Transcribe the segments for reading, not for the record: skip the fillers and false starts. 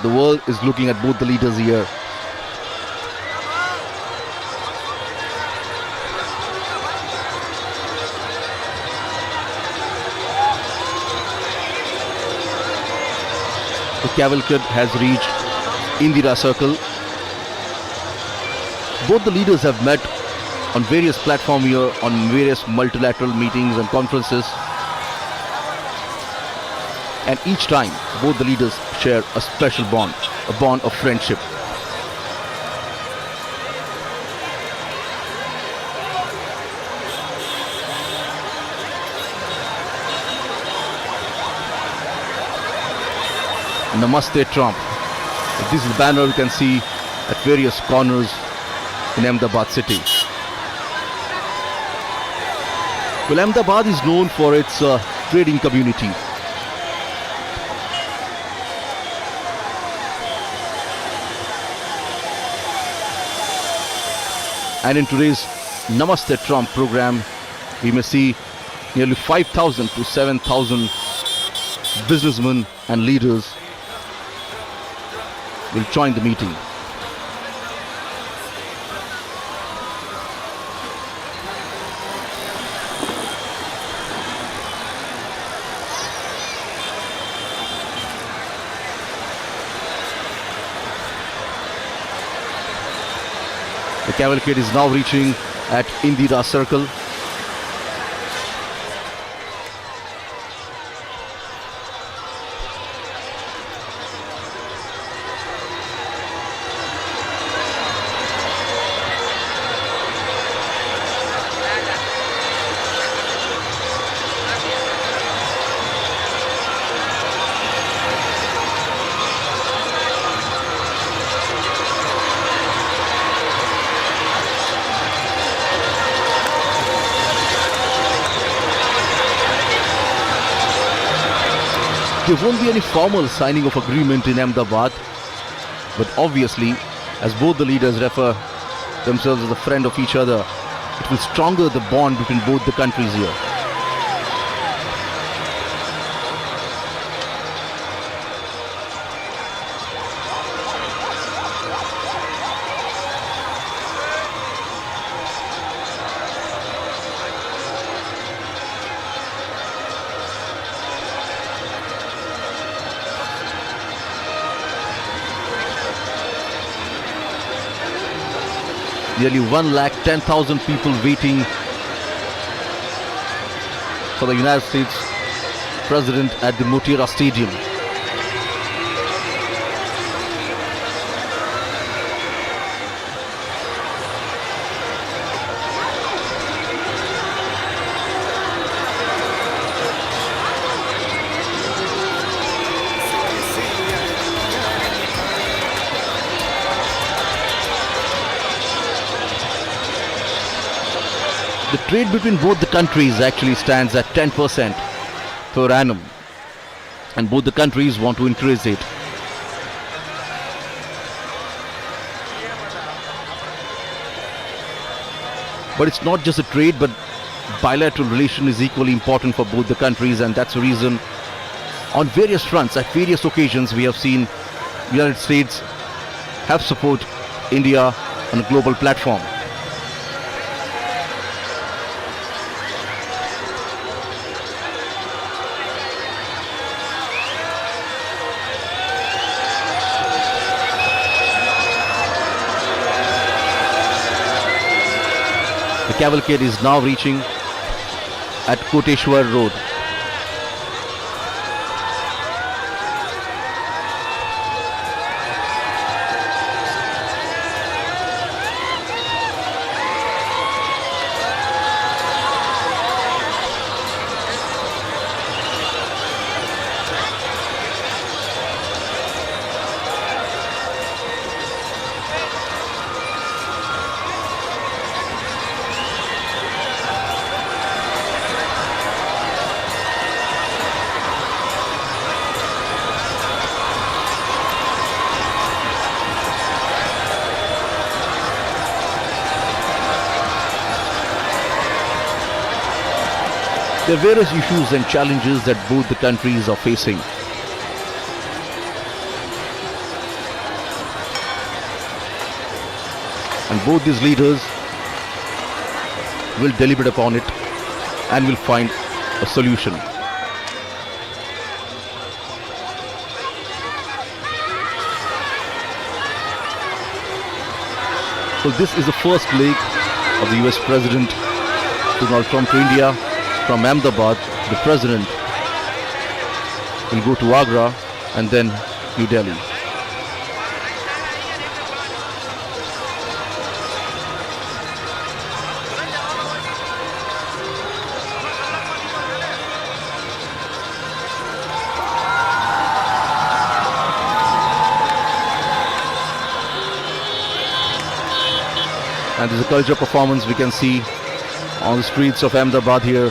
The world is looking at both the leaders here. The cavalcade has reached Indira Circle. Both the leaders have met on various platforms here, on various multilateral meetings and conferences. And each time, both the leaders share a special bond, a bond of friendship. Namaste Trump. This is the banner we can see at various corners in Ahmedabad city. Well, Ahmedabad is known for its trading community. And in today's Namaste Trump program, we may see nearly 5,000 to 7,000 businessmen and leaders will join the meeting. The cavalcade is now reaching at Indira Circle. There won't be any formal signing of agreement in Ahmedabad, but obviously, as both the leaders refer themselves as a friend of each other, it will stronger the bond between both the countries here. Nearly 110,000 people waiting for the United States President at the Motera Stadium. The trade between both the countries actually stands at 10% per annum, and both the countries want to increase it. But it's not just a trade, but bilateral relation is equally important for both the countries, and that's the reason on various fronts, at various occasions, we have seen the United States have support India on a global platform. The cavalcade is now reaching at Koteshwar Road. There are various issues and challenges that both the countries are facing. And both these leaders will deliberate upon it and will find a solution. So this is the first leg of the US President Donald Trump to India. From Ahmedabad, the President will go to Agra and then New Delhi. And there's a culture performance we can see on the streets of Ahmedabad here.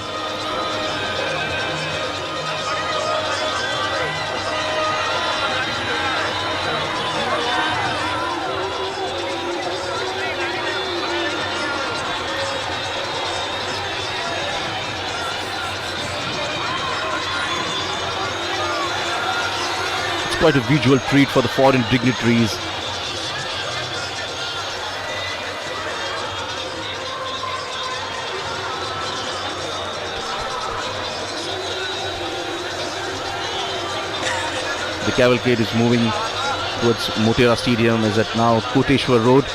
It's quite a visual treat for the foreign dignitaries. The cavalcade is moving towards Motera Stadium, is at now Koteshwar Road.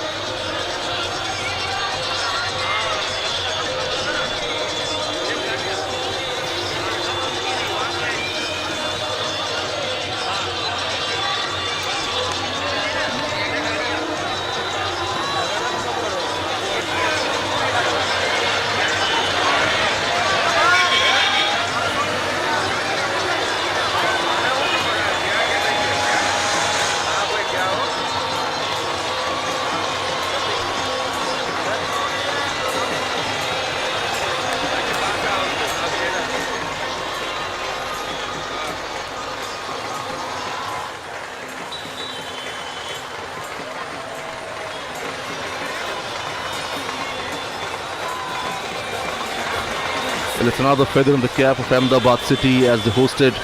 Well, it's another feather in the cap of Ahmedabad city as they hosted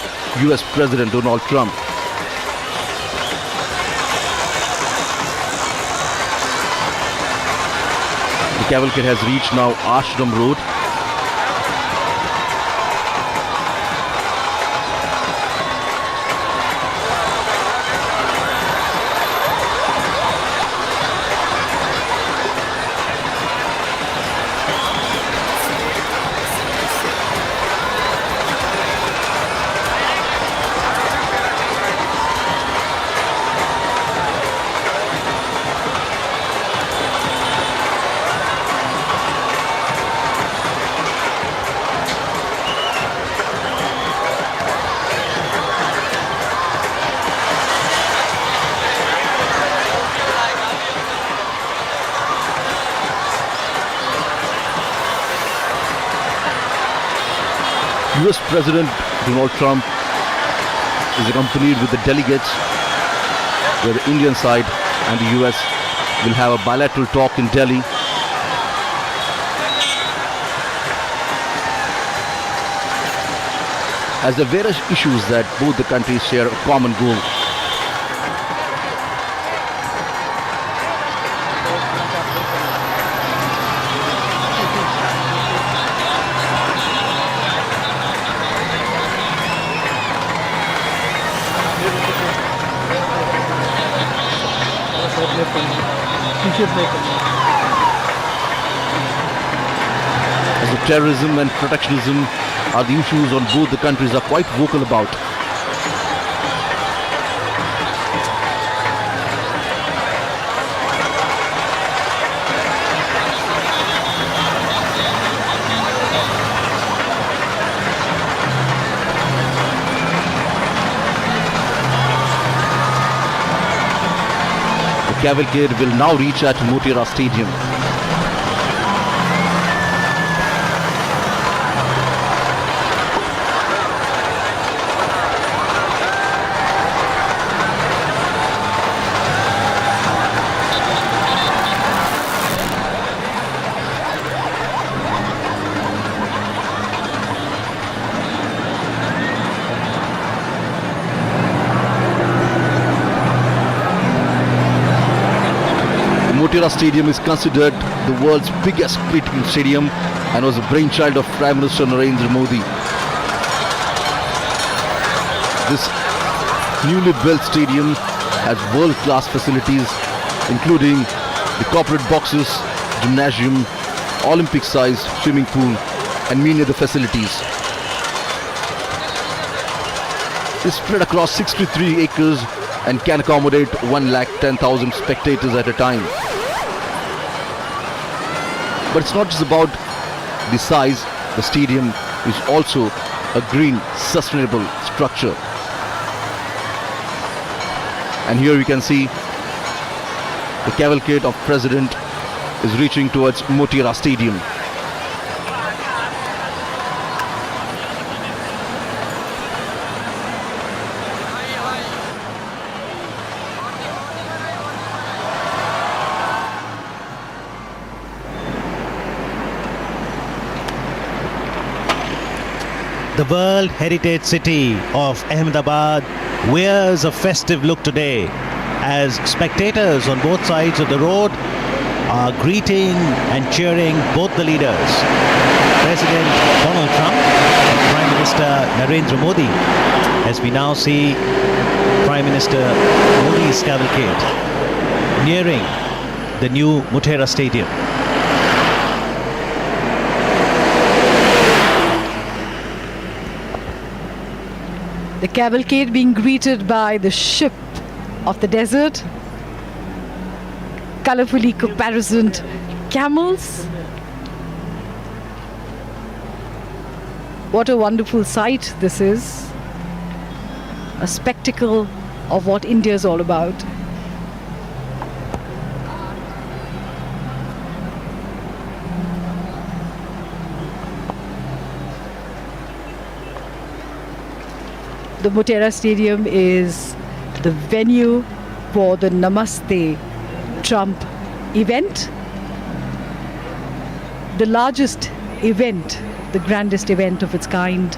US President Donald Trump. The cavalcade has reached now Ashram Road. US President Donald Trump is accompanied with the delegates, where the Indian side and the US will have a bilateral talk in Delhi. As there are various issues that both the countries share a common goal. As the terrorism and protectionism are the issues on both the countries are quite vocal about. The cavalcade will now reach at Motera Stadium. Motera Stadium is considered the world's biggest cricketing stadium and was a brainchild of Prime Minister Narendra Modi. This newly built stadium has world-class facilities including the corporate boxes, gymnasium, Olympic-sized swimming pool and many other facilities. It's spread across 63 acres and can accommodate 110,000 spectators at a time. But it's not just about the size, the stadium is also a green, sustainable structure. And here we can see the cavalcade of President is reaching towards Motera Stadium. The World Heritage City of Ahmedabad wears a festive look today as spectators on both sides of the road are greeting and cheering both the leaders, President Donald Trump and Prime Minister Narendra Modi, as we now see Prime Minister Modi's cavalcade nearing the new Motera Stadium. The cavalcade being greeted by the ship of the desert, colorfully caparisoned camels. What a wonderful sight this is. A spectacle of what India is all about. The Motera Stadium is the venue for the Namaste Trump event. The largest event, the grandest event of its kind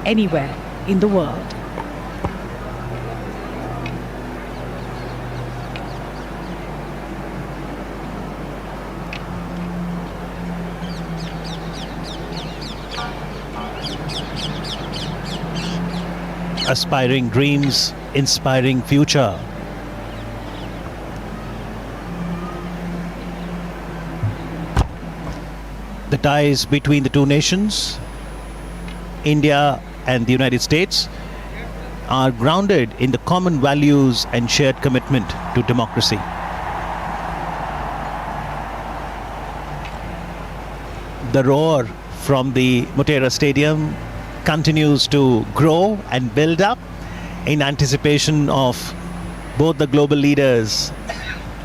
anywhere in the world. Aspiring dreams, inspiring future. The ties between the two nations, India and the United States, are grounded in the common values and shared commitment to democracy. The roar from the Motera Stadium continues to grow and build up in anticipation of both the global leaders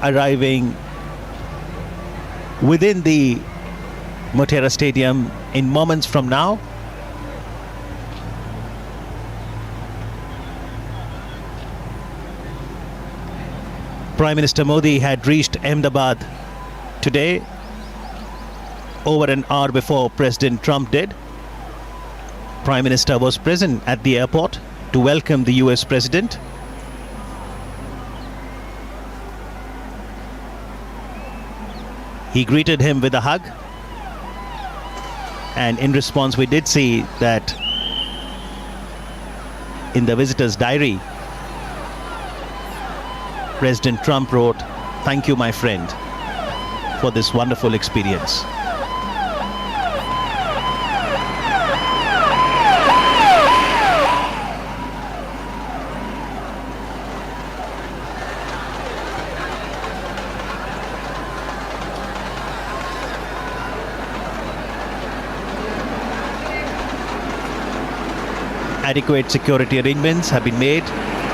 arriving within the Motera Stadium in moments from now. Prime Minister Modi had reached Ahmedabad today, over an hour before President Trump did. Prime Minister was present at the airport to welcome the US President. He greeted him with a hug, and in response we did see that in the visitor's diary President Trump wrote, "Thank you, my friend, for this wonderful experience." Adequate security arrangements have been made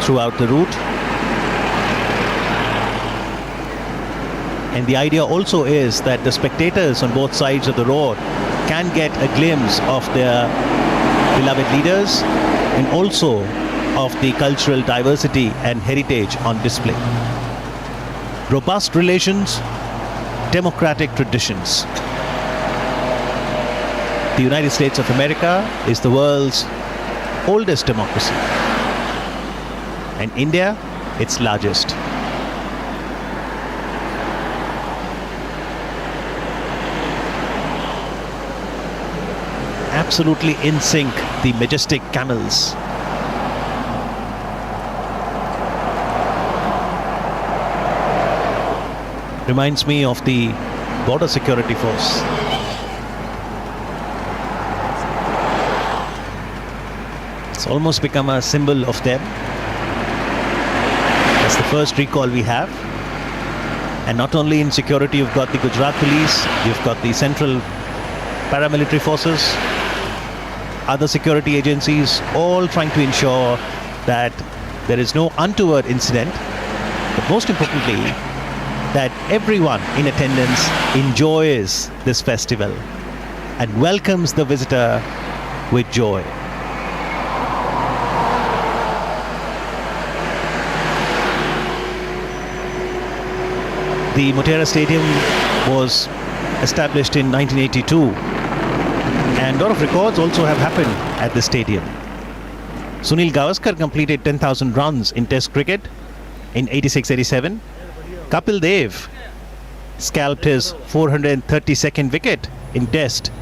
throughout the route. And the idea also is that the spectators on both sides of the road can get a glimpse of their beloved leaders and also of the cultural diversity and heritage on display. Robust relations, democratic traditions. The United States of America is the world's oldest democracy, and India its largest. absolutely in sync, the majestic camels. Reminds me of the border security force. It's almost become a symbol of them. That's the first recall we have. And not only in security, you've got the Gujarat police, you've got the central paramilitary forces, other security agencies, all trying to ensure that there is no untoward incident, but most importantly, that everyone in attendance enjoys this festival and welcomes the visitor with joy. The Motera Stadium was established in 1982, and a lot of records also have happened at the stadium. Sunil Gavaskar completed 10,000 runs in Test cricket in 86-87. Kapil Dev scalped his 432nd wicket in Test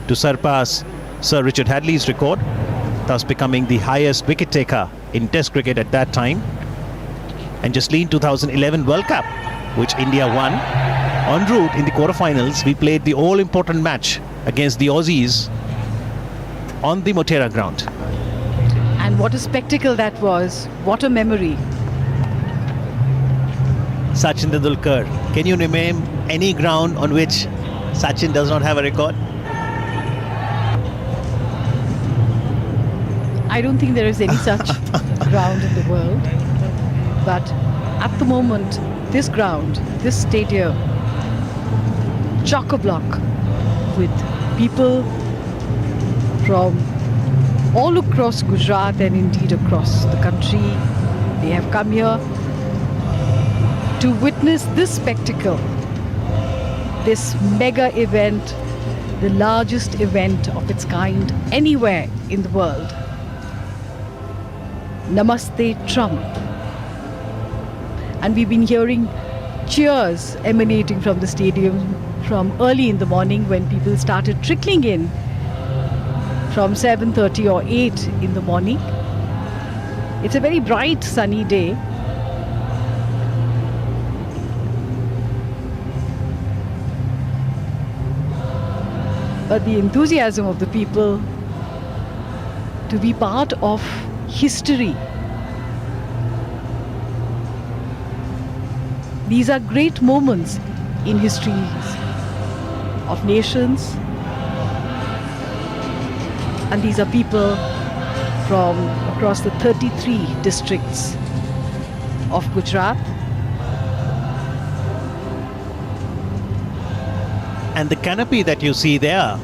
to surpass Sir Richard Hadley's record, thus becoming the highest wicket taker in Test cricket at that time. And just in 2011 World Cup, which India won, en route in the quarterfinals, we played the all-important match against the Aussies on the Motera ground. And what a spectacle that was. What a memory. Sachin Tendulkar. Can you name any ground on which Sachin does not have a record? I don't think there is any such ground in the world. But at the moment, this ground, this stadium, chock-a-block with people from all across Gujarat and indeed across the country. They have come here to witness this spectacle, this mega event, the largest event of its kind anywhere in the world. Namaste Trump. And we've been hearing cheers emanating from the stadium from early in the morning when people started trickling in from 7:30 or 8 in the morning. It's a very bright sunny day. But the enthusiasm of the people to be part of history. These are great moments in histories of nations, and these are people from across the 33 districts of Gujarat. And the canopy that you see there,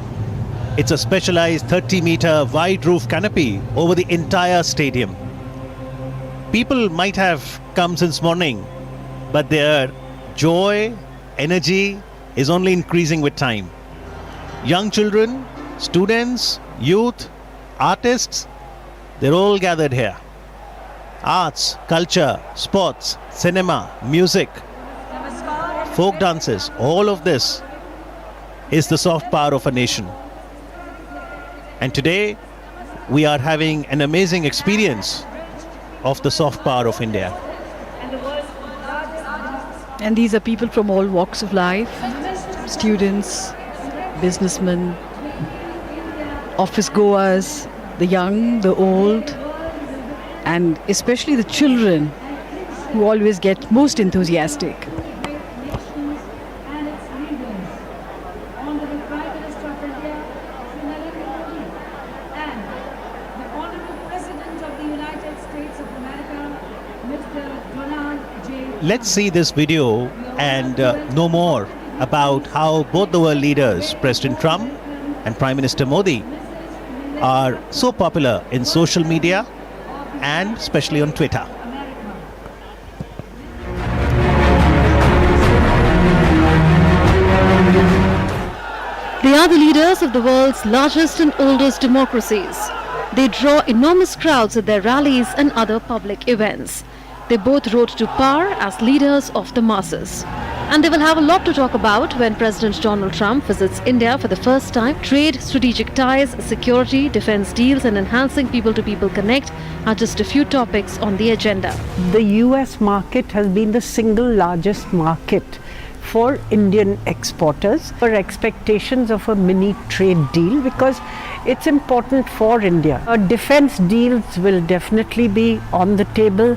it's a specialized 30-meter wide roof canopy over the entire stadium. People might have come since morning, but their joy, energy is only increasing with time. Young children, students, youth, artists, they're all gathered here. Arts, culture, sports, cinema, music, folk dances, all of this is the soft power of a nation. And today, we are having an amazing experience of the soft power of India. And these are people from all walks of life, students, businessmen, office goers, the young, the old, and especially the children who always get most enthusiastic. Let's see this video and know more about how both the world leaders, President Trump and Prime Minister Modi, are so popular in social media and especially on Twitter. They are the leaders of the world's largest and oldest democracies. They draw enormous crowds at their rallies and other public events. They both rose to power as leaders of the masses. And they will have a lot to talk about when President Donald Trump visits India for the first time. Trade, strategic ties, security, defense deals, and enhancing people-to-people connect are just a few topics on the agenda. The US market has been the single largest market for Indian exporters. For expectations of a mini trade deal because it's important for India. Defense deals will definitely be on the table,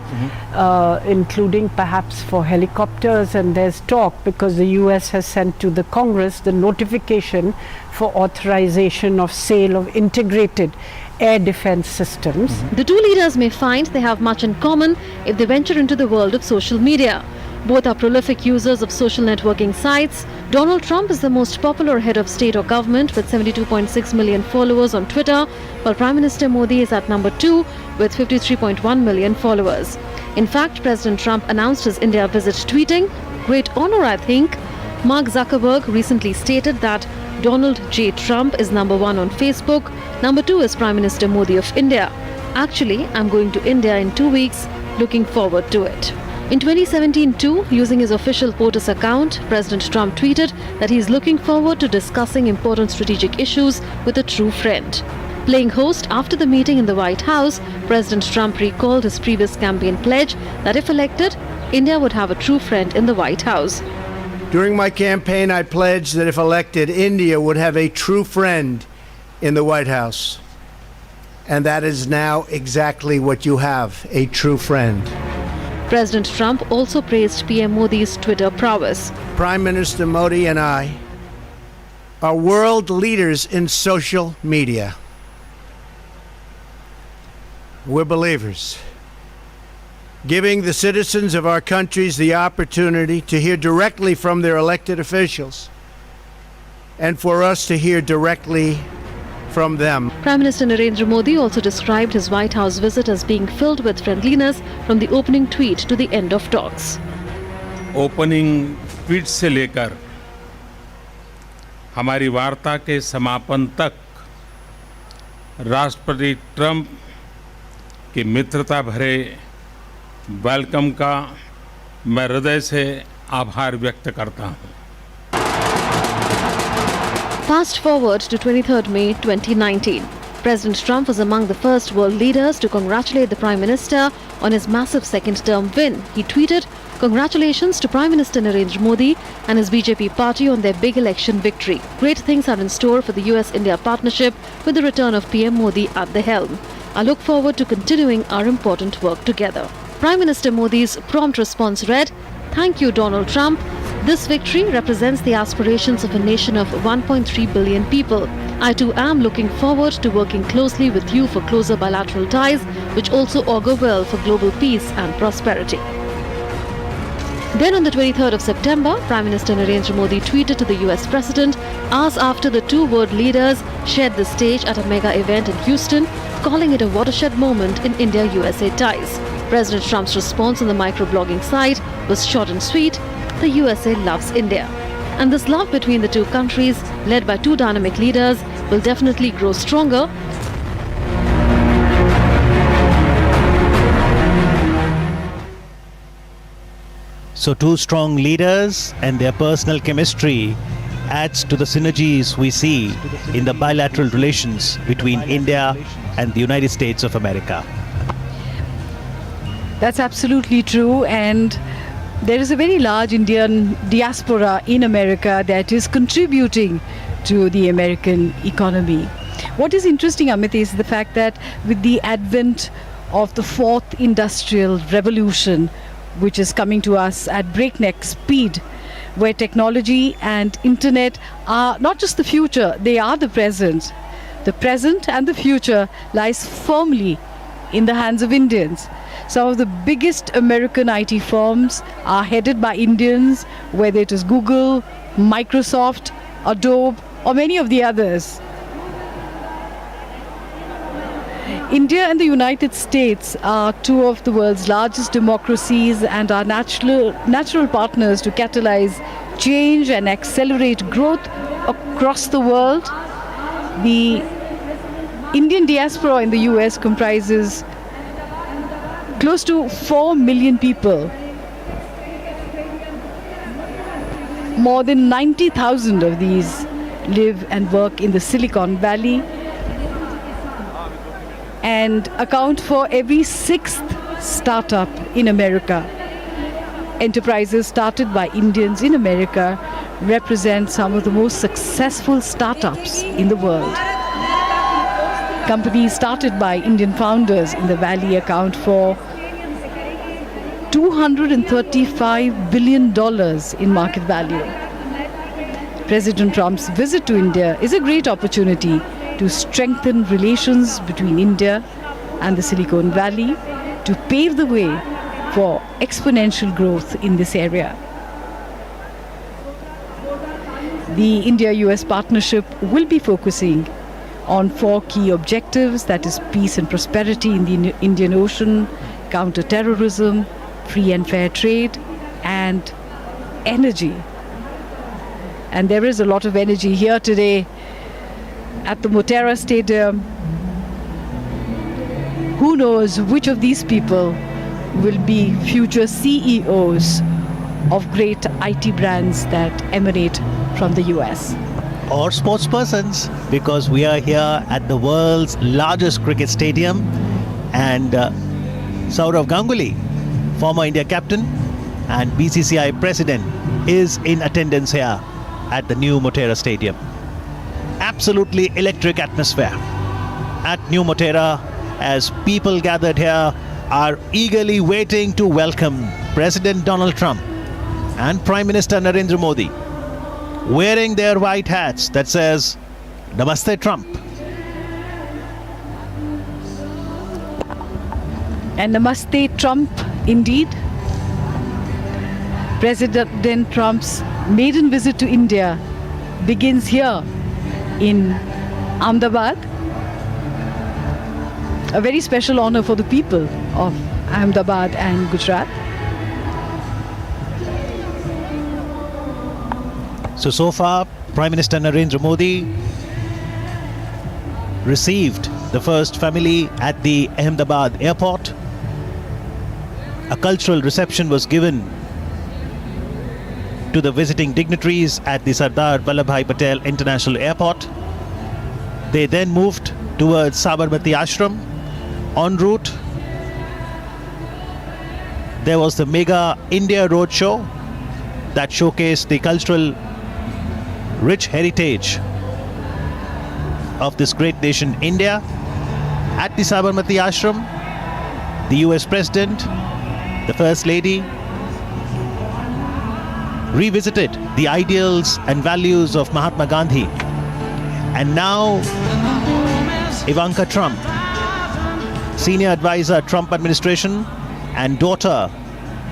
including perhaps for helicopters, and there's talk because the US has sent to the Congress the notification for authorization of sale of integrated air defense systems. The two leaders may find they have much in common if they venture into the world of social media. Both are prolific users of social networking sites. Donald Trump is the most popular head of state or government with 72.6 million followers on Twitter, while Prime Minister Modi is at number 2 with 53.1 million followers. In fact, President Trump announced his India visit tweeting, "Great honor, I think." Mark Zuckerberg recently stated that Donald J. Trump is number 1 on Facebook, number 2 is Prime Minister Modi of India. Actually, I'm going to India in 2 weeks, looking forward to it. In 2017 too, using his official POTUS account, President Trump tweeted that he is looking forward to discussing important strategic issues with a true friend. Playing host after the meeting in the White House, President Trump recalled his previous campaign pledge that if elected, India would have a true friend in the White House. During my campaign, I pledged that if elected, India would have a true friend in the White House. And that is now exactly what you have, a true friend. President Trump also praised PM Modi's Twitter prowess. Prime Minister Modi and I are world leaders in social media. We're believers, giving the citizens of our countries the opportunity to hear directly from their elected officials and for us to hear directly from them. Prime Minister Narendra Modi also described his White House visit as being filled with friendliness from the opening tweet to the end of talks. Opening tweet से लेकर हमारी वार्ता के समापन तक राष्ट्रपति Trump की मित्रता भरे वेलकम का मैं हृदय से आभार व्यक्त करता हूं। Fast forward to 23rd May 2019. President Trump was among the first world leaders to congratulate the Prime Minister on his massive second-term win. He tweeted, "Congratulations to Prime Minister Narendra Modi and his BJP party on their big election victory. Great things are in store for the US-India partnership with the return of PM Modi at the helm. I look forward to continuing our important work together." Prime Minister Modi's prompt response read, "Thank you, Donald Trump. This victory represents the aspirations of a nation of 1.3 billion people. I too am looking forward to working closely with you for closer bilateral ties, which also augur well for global peace and prosperity." Then on the 23rd of September, Prime Minister Narendra Modi tweeted to the US President hours after the two world leaders shared the stage at a mega event in Houston, calling it a watershed moment in India-USA ties. President Trump's response on the microblogging site was short and sweet: "The USA loves India." And this love between the two countries, led by two dynamic leaders, will definitely grow stronger. So two strong leaders and their personal chemistry adds to the synergies we see in the bilateral relations between India and the United States of America. That's absolutely true, and there is a very large Indian diaspora in America that is contributing to the American economy. What is interesting, Amit, is the fact that with the advent of the fourth industrial revolution, which is coming to us at breakneck speed, where technology and internet are not just the future, they are the present. The present and the future lies firmly in the hands of Indians. Some of the biggest American IT firms are headed by Indians, whether it is Google, Microsoft, Adobe, or many of the others. India and the United States are two of the world's largest democracies and are natural partners to catalyze change and accelerate growth across the world. The Indian diaspora in the US comprises close to 4 million people. More than 90,000 of these live and work in the Silicon Valley and account for every sixth startup in America. Enterprises started by Indians in America represent some of the most successful startups in the world. Companies started by Indian founders in the Valley account for $235 billion in market value. President Trump's visit to India is a great opportunity to strengthen relations between India and the Silicon Valley to pave the way for exponential growth in this area. The India-US partnership will be focusing on 4 key objectives, that is peace and prosperity in the Indian Ocean, counter-terrorism, free and fair trade, and energy. And there is a lot of energy here today at the Motera Stadium. Who knows which of these people will be future CEOs of great IT brands that emanate from the US. Or sportspersons, because we are here at the world's largest cricket stadium, and Sourav Ganguly, former India captain and BCCI president, is in attendance here at the new Motera Stadium. Absolutely electric atmosphere at New Motera as people gathered here are eagerly waiting to welcome President Donald Trump and Prime Minister Narendra Modi, wearing their white hats that says Namaste Trump. And Namaste Trump indeed. President Trump's maiden visit to India begins here in Ahmedabad. A very special honor for the people of Ahmedabad and Gujarat. So far, Prime Minister Narendra Modi received the first family at the Ahmedabad airport. A cultural reception was given to the visiting dignitaries at the Sardar Vallabhbhai Patel International Airport. They then moved towards Sabarmati Ashram. En route, there was the Mega India Roadshow that showcased the cultural rich heritage of this great nation, India. At the Sabarmati Ashram, the US President, the First Lady, revisited the ideals and values of Mahatma Gandhi. And now, Ivanka Trump, senior advisor, Trump administration, and daughter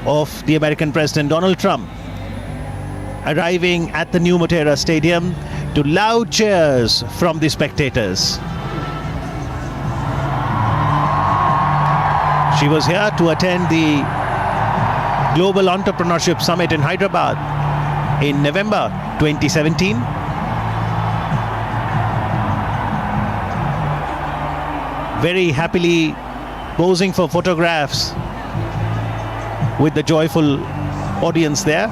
of the American President Donald Trump, arriving at the new Motera Stadium to loud cheers from the spectators. She was here to attend the Global Entrepreneurship Summit in Hyderabad in November 2017. Very happily posing for photographs with the joyful audience there.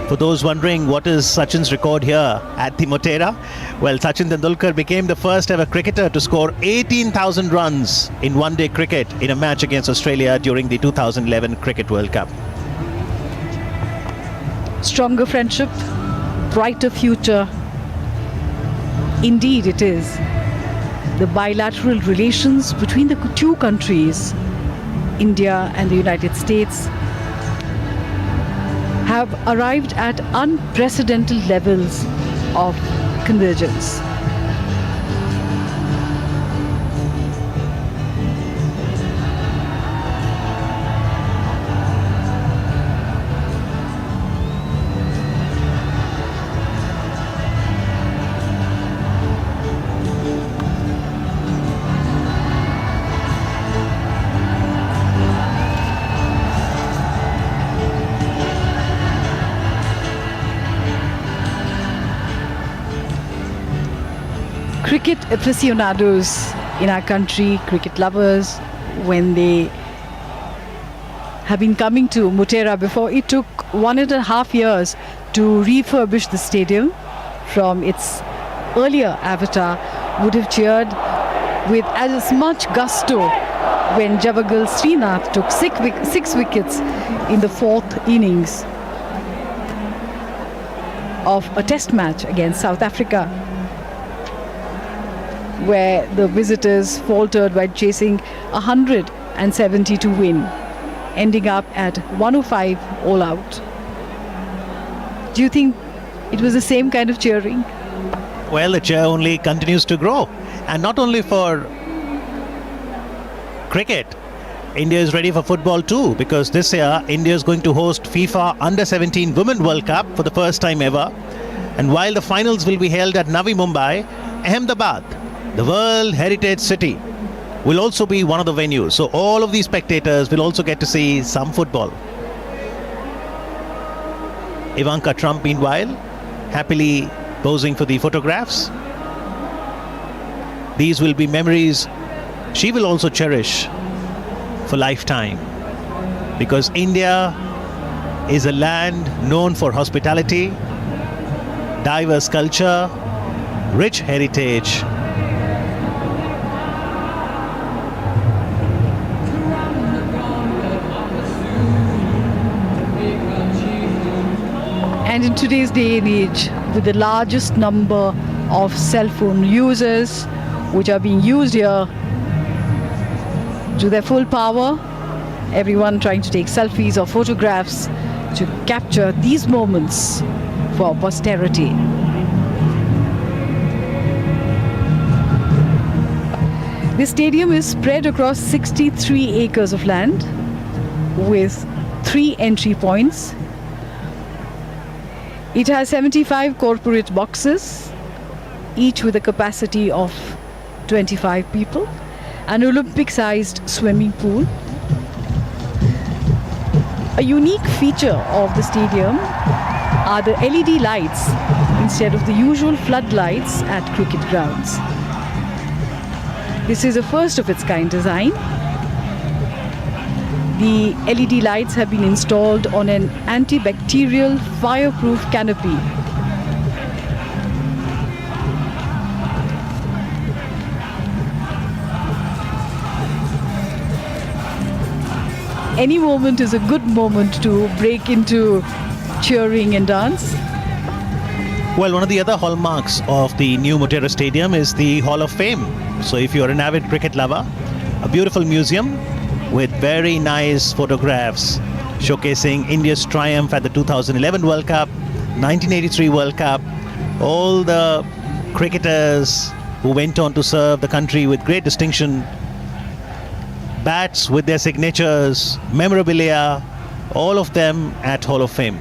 For those wondering what is Sachin's record here at the Motera, well, Sachin Tendulkar became the first ever cricketer to score 18,000 runs in one-day cricket in a match against Australia during the 2011 Cricket World Cup. Stronger friendship, brighter future. Indeed it is. The bilateral relations between the two countries, India and the United States, have arrived at unprecedented levels of convergence. aficionados in our country, cricket lovers, when they have been coming to Motera before. It took 1.5 years to refurbish the stadium from its earlier avatar, would have cheered with as much gusto when Javagal Srinath took 6 wickets in the 4th innings of a test match against South Africa, where the visitors faltered while chasing 170 to win, ending up at 105 all out. Do you think it was the same kind of cheering? Well, the cheer only continues to grow. And not only for cricket, India is ready for football too, because this year India is going to host FIFA Under-17 Women World Cup for the first time ever. And while the finals will be held at Navi Mumbai, Ahmedabad, the World Heritage City, will also be one of the venues. So all of these spectators will also get to see some football. Ivanka Trump, meanwhile, happily posing for the photographs. These will be memories she will also cherish for lifetime, because India is a land known for hospitality, diverse culture, rich heritage. And in today's day and age, with the largest number of cell phone users which are being used here to their full power, everyone trying to take selfies or photographs to capture these moments for posterity. This stadium is spread across 63 acres of land with 3 entry points. It has 75 corporate boxes, each with a capacity of 25 people, an Olympic-sized swimming pool. A unique feature of the stadium are the LED lights instead of the usual floodlights at cricket grounds. This is a first of its kind design. The LED lights have been installed on an antibacterial fireproof canopy. Any moment is a good moment to break into cheering and dance. Well, one of the other hallmarks of the new Motera Stadium is the Hall of Fame. So if you're an avid cricket lover, a beautiful museum with very nice photographs showcasing India's triumph at the 2011 World Cup, 1983 World Cup, all the cricketers who went on to serve the country with great distinction, bats with their signatures, memorabilia, all of them at Hall of Fame.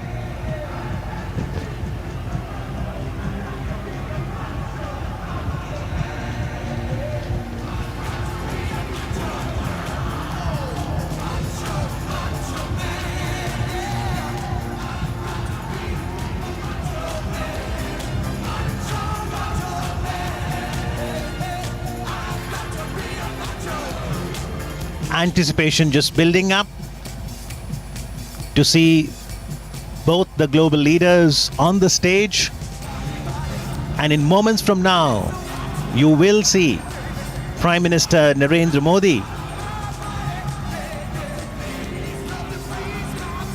Anticipation just building up to see both the global leaders on the stage, and in moments from now you will see Prime Minister Narendra Modi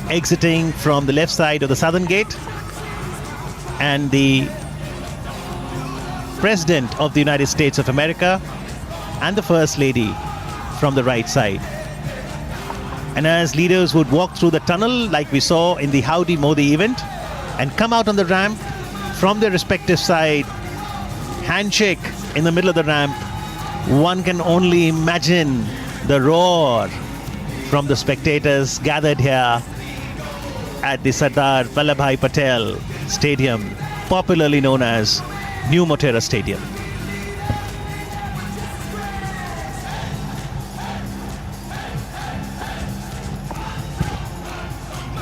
exiting from the left side of the southern gate, and the President of the United States of America and the First Lady from the right side. And as leaders would walk through the tunnel like we saw in the Howdy Modi event and come out on the ramp from their respective side, handshake in the middle of the ramp, one can only imagine the roar from the spectators gathered here at the Sardar Vallabhbhai Patel Stadium, popularly known as New Motera Stadium.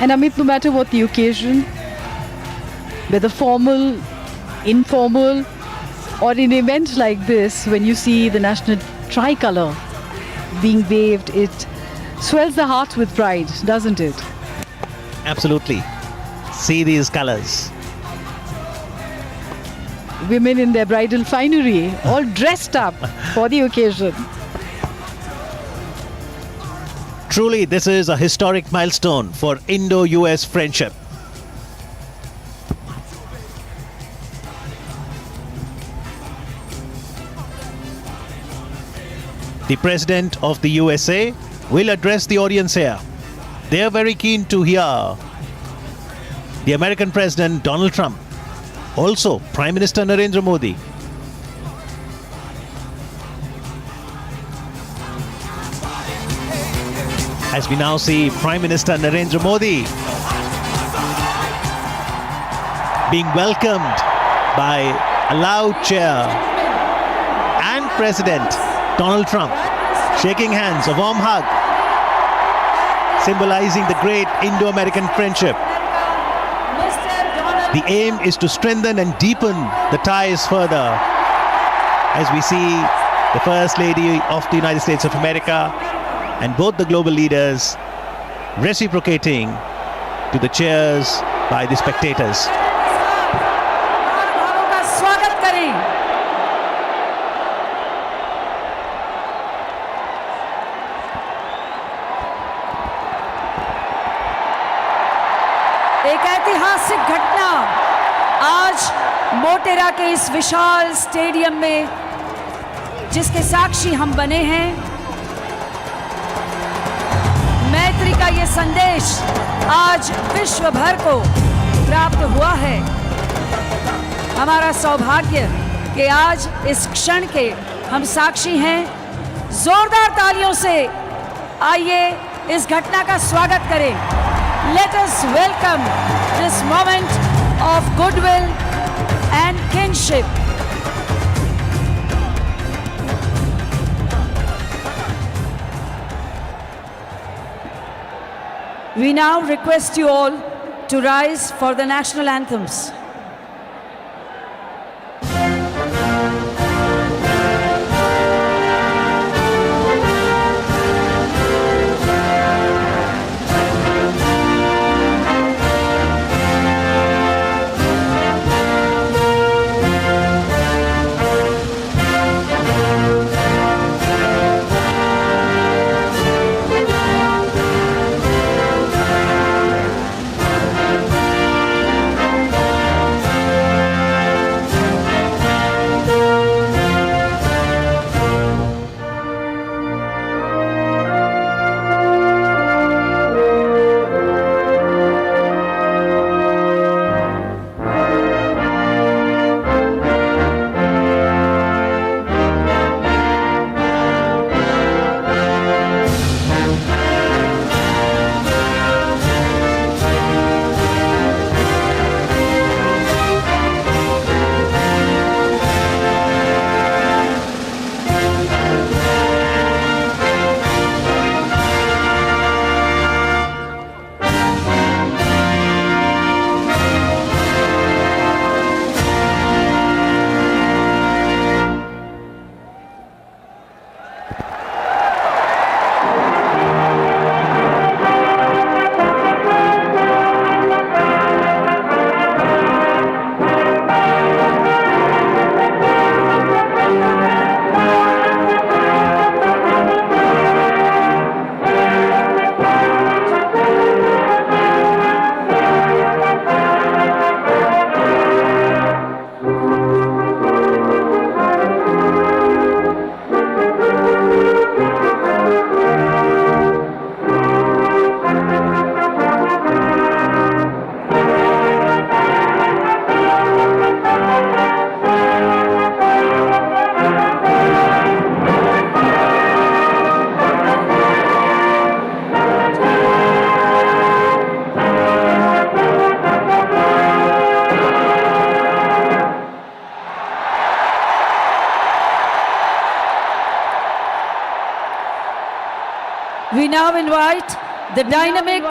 And Amit, no matter what the occasion, whether formal, informal, or in events like this, when you see the national tricolor being waved, it swells the heart with pride, doesn't it? Absolutely. See these colors. Women in their bridal finery, all dressed up for the occasion. Truly, this is a historic milestone for Indo-US friendship. The President of the USA will address the audience here. They are very keen to hear the American President Donald Trump, also Prime Minister Narendra Modi. As we now see Prime Minister Narendra Modi being welcomed by a loud cheer, and President Donald Trump shaking hands, a warm hug, symbolizing the great Indo-American friendship. The aim is to strengthen and deepen the ties further, as we see the First Lady of the United States of America and both the global leaders reciprocating to the cheers by the spectators. एक ऐतिहासिक घटना आज मोटेरा के इस विशाल stadium में जिसके साक्षी हम बने हैं। मैत्री का ये संदेश आज विश्व भर को प्राप्त हुआ है। हमारा सौभाग्य कि आज इस क्षण के हम साक्षी हैं। जोरदार तालियों से आइए इस घटना का स्वागत करें। Let us welcome this moment of goodwill and kinship. We now request you all to rise for the national anthems. We now invite the dynamic,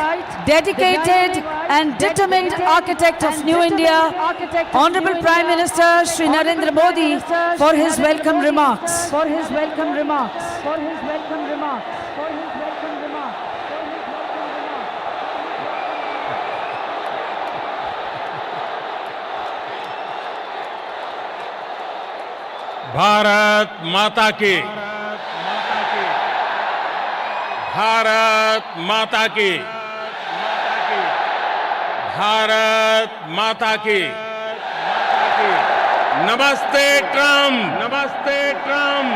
dedicated and determined architect of New India, Honorable Prime Minister Shri Narendra Modi, for his welcome remarks. Bharat माता की, भारत माता की, भारत माता की। नमस्ते Trump, नमस्ते Trump,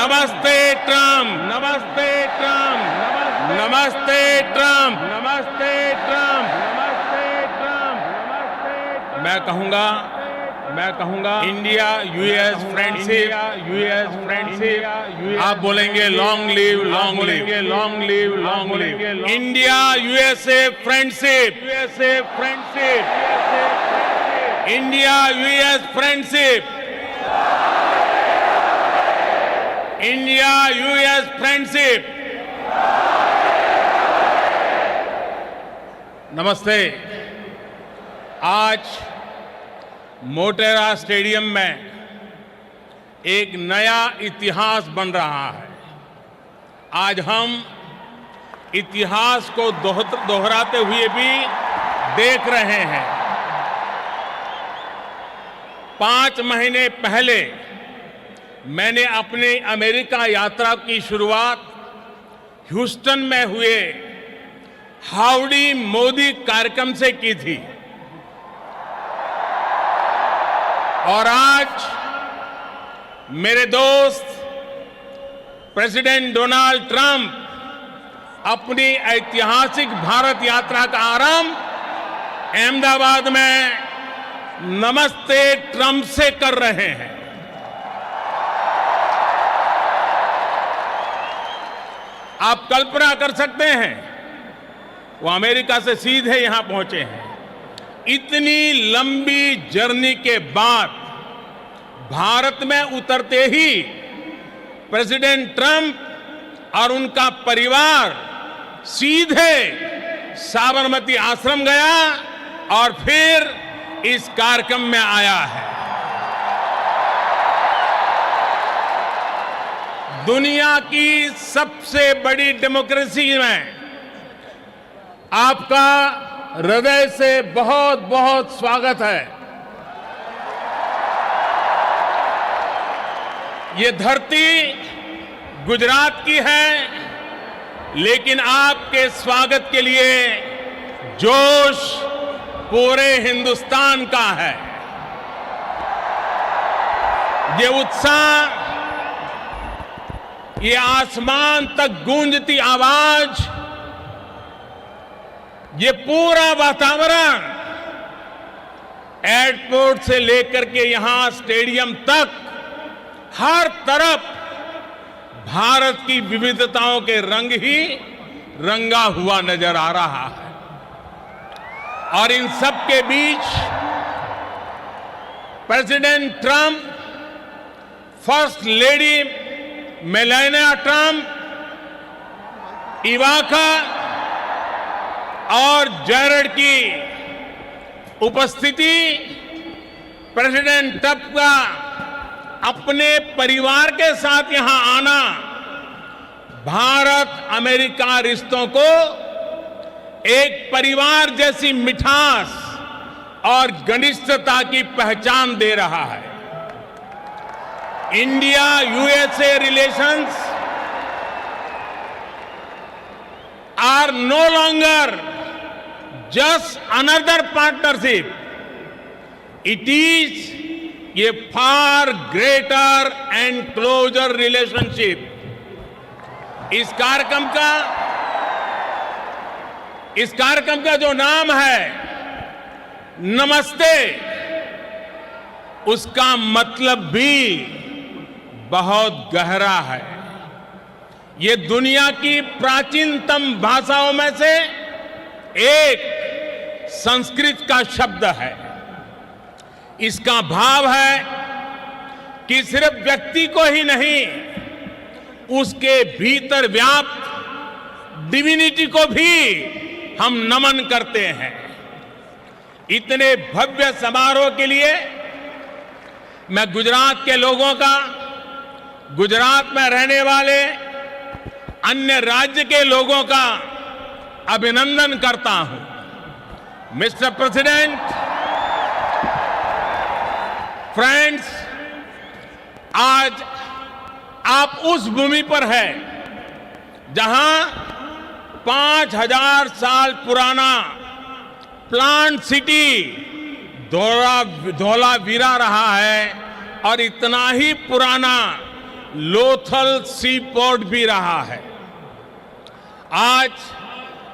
नमस्ते Trump, नमस्ते ट्रम्प, नमस्ते ट्रम्प, नमस्ते ट्रम्प, नमस्ते ट्रम्प। मैं कहूंगा इंडिया यूएस फ्रेंडशिप, आप बोलेंगे long live, long live, long live, long live. India USA friendship, India US friendship, India US friendship. नमस्ते। आज मोटेरा स्टेडियम में एक नया इतिहास बन रहा है। आज हम इतिहास को दोहराते हुए भी देख रहे हैं। 5 महीने पहले मैंने अपनी अमेरिका यात्रा की शुरुआत ह्यूस्टन में हुए हाउडी मोदी कार्यक्रम से की थी और आज मेरे दोस्त प्रेसिडेंट डोनाल्ड ट्रंप अपनी ऐतिहासिक भारत यात्रा का आरंभ अहमदाबाद में नमस्ते ट्रंप से कर रहे हैं। आप कल्पना कर सकते हैं, वो अमेरिका से सीधे यहां पहुंचे हैं। इतनी लंबी जर्नी के बाद भारत में उतरते ही प्रेसिडेंट ट्रंप और उनका परिवार सीधे साबरमती आश्रम गया और फिर इस कार्यक्रम में आया है। दुनिया की सबसे बड़ी डेमोक्रेसी में आपका हृदय से बहुत बहुत स्वागत है। ये धरती गुजरात की है, लेकिन आपके स्वागत के लिए जोश पूरे हिंदुस्तान का है। ये उत्साह, ये आसमान तक गूंजती आवाज, ये पूरा वातावरण एयरपोर्ट से लेकर के यहां स्टेडियम तक हर तरफ भारत की विविधताओं के रंग ही रंगा हुआ नजर आ रहा है। और इन सब के बीच president Trump, first lady Melania Trump, Ivanka और जैरेड की उपस्थिति, प्रेसिडेंट ट्रंप का अपने परिवार के साथ यहां आना भारत अमेरिका रिश्तों को एक परिवार जैसी मिठास और घनिष्ठता की पहचान दे रहा है। India USA relations are no longer just another partnership. It is a far greater and closer relationship. इस कार्यक्रम का जो नाम है नमस्ते, उसका मतलब भी बहुत गहरा है। ये दुनिया की प्राचीनतम भाषाओं में से एक संस्कृत का शब्द है। इसका भाव है कि सिर्फ व्यक्ति को ही नहीं, उसके भीतर व्याप्त डिविनिटी को भी हम नमन करते हैं। इतने भव्य समारोह के लिए मैं गुजरात के लोगों का, गुजरात में रहने वाले अन्य राज्य के लोगों का अभिनंदन करता हूं। मिस्टर प्रेसिडेंट, फ्रेंड्स, आज आप उस भूमि पर हैं जहां 5000 साल पुराना प्लांट सिटी धौलावीरा रहा है और इतना ही पुराना लोथल सी पोर्ट भी रहा है। आज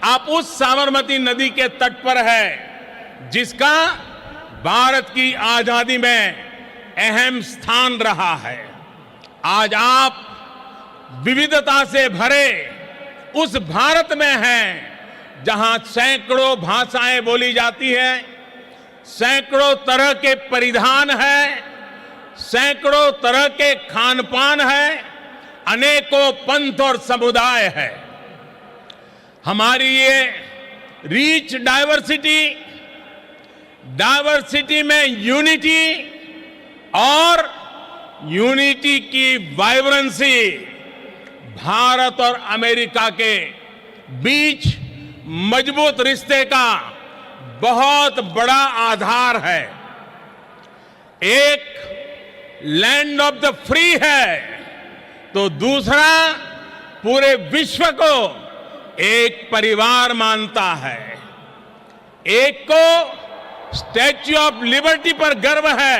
आप उस साबरमती नदी के तट पर है जिसका भारत की आजादी में अहम स्थान रहा है। आज आप विविधता से भरे उस भारत में हैं जहां सैकड़ों भाषाएं बोली जाती हैं, सैकड़ों तरह के परिधान हैं, सैकड़ों तरह के खान पान है, अनेकों पंथ और समुदाय है। हमारी ये रिच डाइवर्सिटी में यूनिटी और यूनिटी की वाइब्रेंसी भारत और अमेरिका के बीच मजबूत रिश्ते का बहुत बड़ा आधार है। एक लैंड ऑफ द फ्री है तो दूसरा पूरे विश्व को एक परिवार मानता है। एक को स्टैच्यू ऑफ लिबर्टी पर गर्व है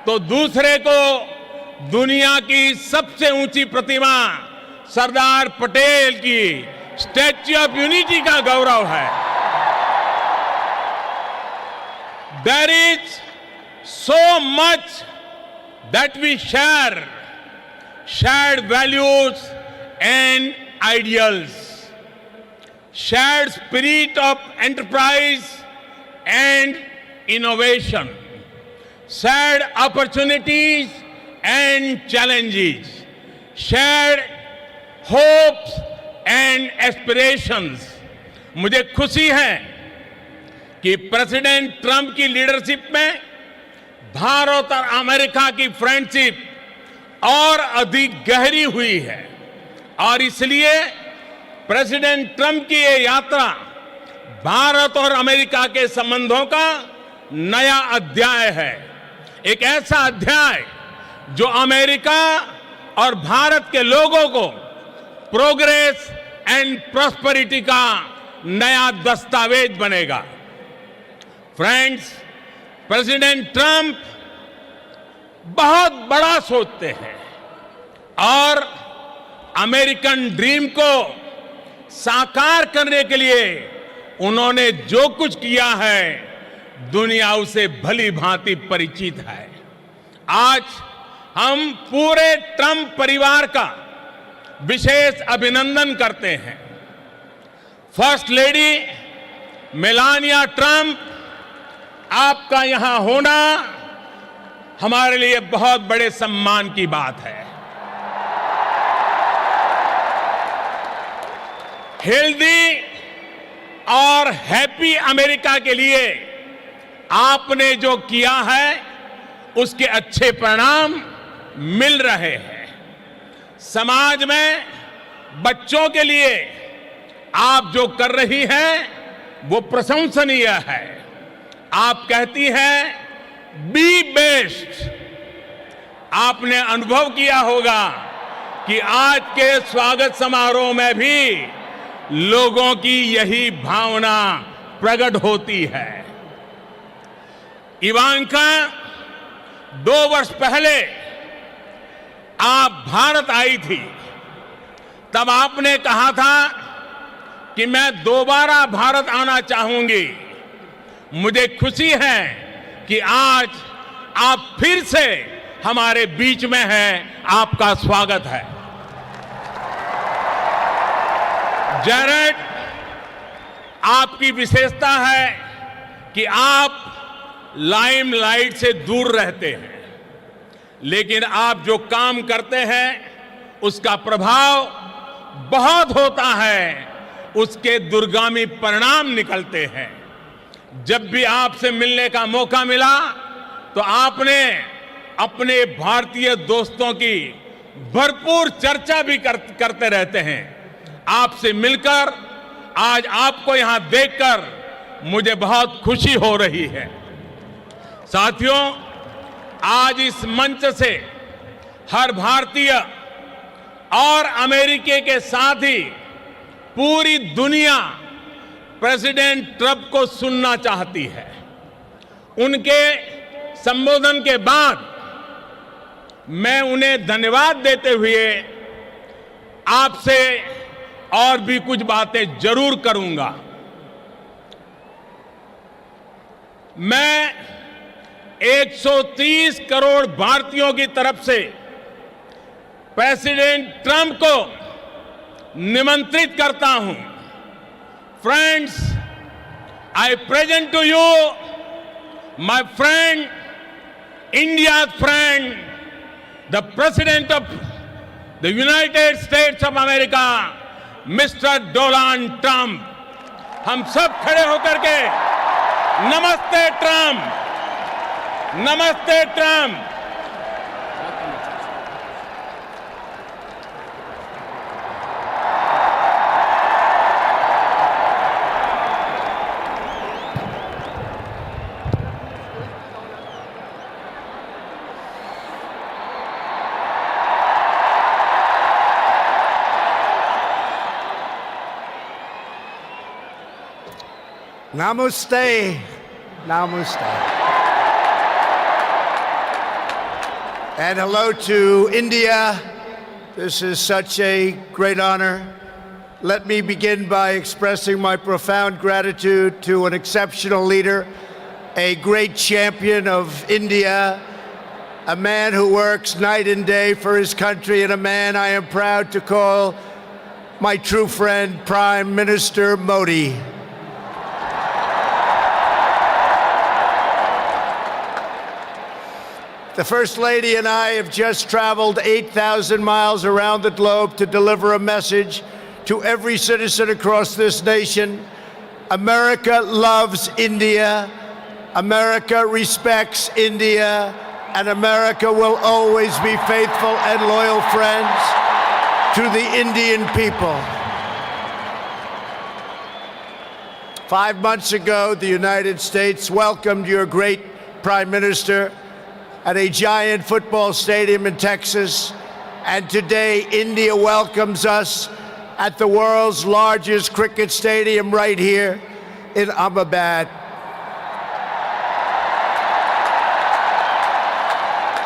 तो दूसरे को दुनिया की सबसे ऊंची प्रतिमा सरदार पटेल की स्टैच्यू ऑफ यूनिटी का गौरव है। There is so much that we share, shared values and ideals, shared spirit of enterprise and innovation, shared opportunities and challenges, shared hopes and aspirations. मुझे खुशी है कि प्रेसिडेंट ट्रंप की लीडरशिप में भारत और अमेरिका की फ्रेंडशिप और अधिक गहरी हुई है और इसलिए प्रेसिडेंट ट्रंप की ये यात्रा भारत और अमेरिका के संबंधों का नया अध्याय है। एक ऐसा अध्याय जो अमेरिका और भारत के लोगों को प्रोग्रेस एंड प्रॉस्पेरिटी का नया दस्तावेज बनेगा। फ्रेंड्स, प्रेसिडेंट ट्रंप बहुत बड़ा सोचते हैं और अमेरिकन ड्रीम को साकार करने के लिए उन्होंने जो कुछ किया है दुनिया उसे भली भांति परिचित है। आज हम पूरे ट्रंप परिवार का विशेष अभिनंदन करते हैं। फर्स्ट लेडी मेलानिया ट्रंप, आपका यहां होना हमारे लिए बहुत बड़े सम्मान की बात है। हेल्दी और हैप्पी अमेरिका के लिए आपने जो किया है उसके अच्छे परिणाम मिल रहे हैं। समाज में बच्चों के लिए आप जो कर रही हैं वो प्रशंसनीय है। आप कहती हैं बी बेस्ट। आपने अनुभव किया होगा कि आज के स्वागत समारोह में भी लोगों की यही भावना प्रकट होती है। इवांका 2 वर्ष पहले आप भारत आई थी, तब आपने कहा था कि मैं दोबारा भारत आना चाहूंगी। मुझे खुशी है कि आज आप फिर से हमारे बीच में हैं। आपका स्वागत है। जैरेड, आपकी विशेषता है कि आप लाइमलाइट से दूर रहते हैं, लेकिन आप जो काम करते हैं उसका प्रभाव बहुत होता है उसके दुर्गामी परिणाम निकलते हैं। जब भी आपसे मिलने का मौका मिला तो आपने अपने भारतीय दोस्तों की भरपूर चर्चा भी करते रहते हैं। आपसे मिलकर, आज आपको यहां देखकर मुझे बहुत खुशी हो रही है। साथियों, आज इस मंच से हर भारतीय और अमेरिकी के साथ ही पूरी दुनिया प्रेसिडेंट ट्रंप को सुनना चाहती है। उनके संबोधन के बाद मैं उन्हें धन्यवाद देते हुए आपसे और भी कुछ बातें जरूर करूंगा। मैं 130 करोड़ भारतीयों की तरफ से प्रेसिडेंट ट्रंप को निमंत्रित करता हूं। Friends, I present to you my friend, India's friend, the President of the United States of America, Mr. Donald Trump. हम सब खड़े होकर के नमस्ते ट्रंप, नमस्ते Trump. Namaste. Namaste. And hello to India. This is such a great honor. Let me begin by expressing my profound gratitude to an exceptional leader, a great champion of India, a man who works night and day for his country, and a man I am proud to call my true friend, Prime Minister Modi. The First Lady and I have just traveled 8,000 miles around the globe to deliver a message to every citizen across this nation. America loves India, America respects India, and America will always be faithful and loyal friends to the Indian people. 5 months ago, the United States welcomed your great Prime Minister at a giant football stadium in Texas. And today, India welcomes us at the world's largest cricket stadium right here in Ahmedabad.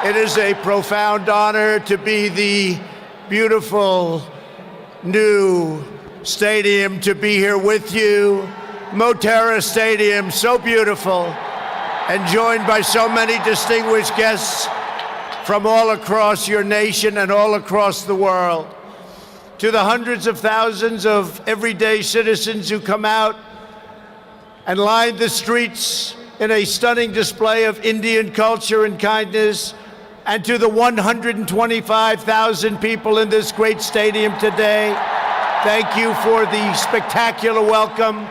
It is a profound honor to be the beautiful new stadium, to be here with you. Motera Stadium, so beautiful, and joined by so many distinguished guests from all across your nation and all across the world. To the hundreds of thousands of everyday citizens who come out and line the streets in a stunning display of Indian culture and kindness, and to the 125,000 people in this great stadium today, thank you for the spectacular welcome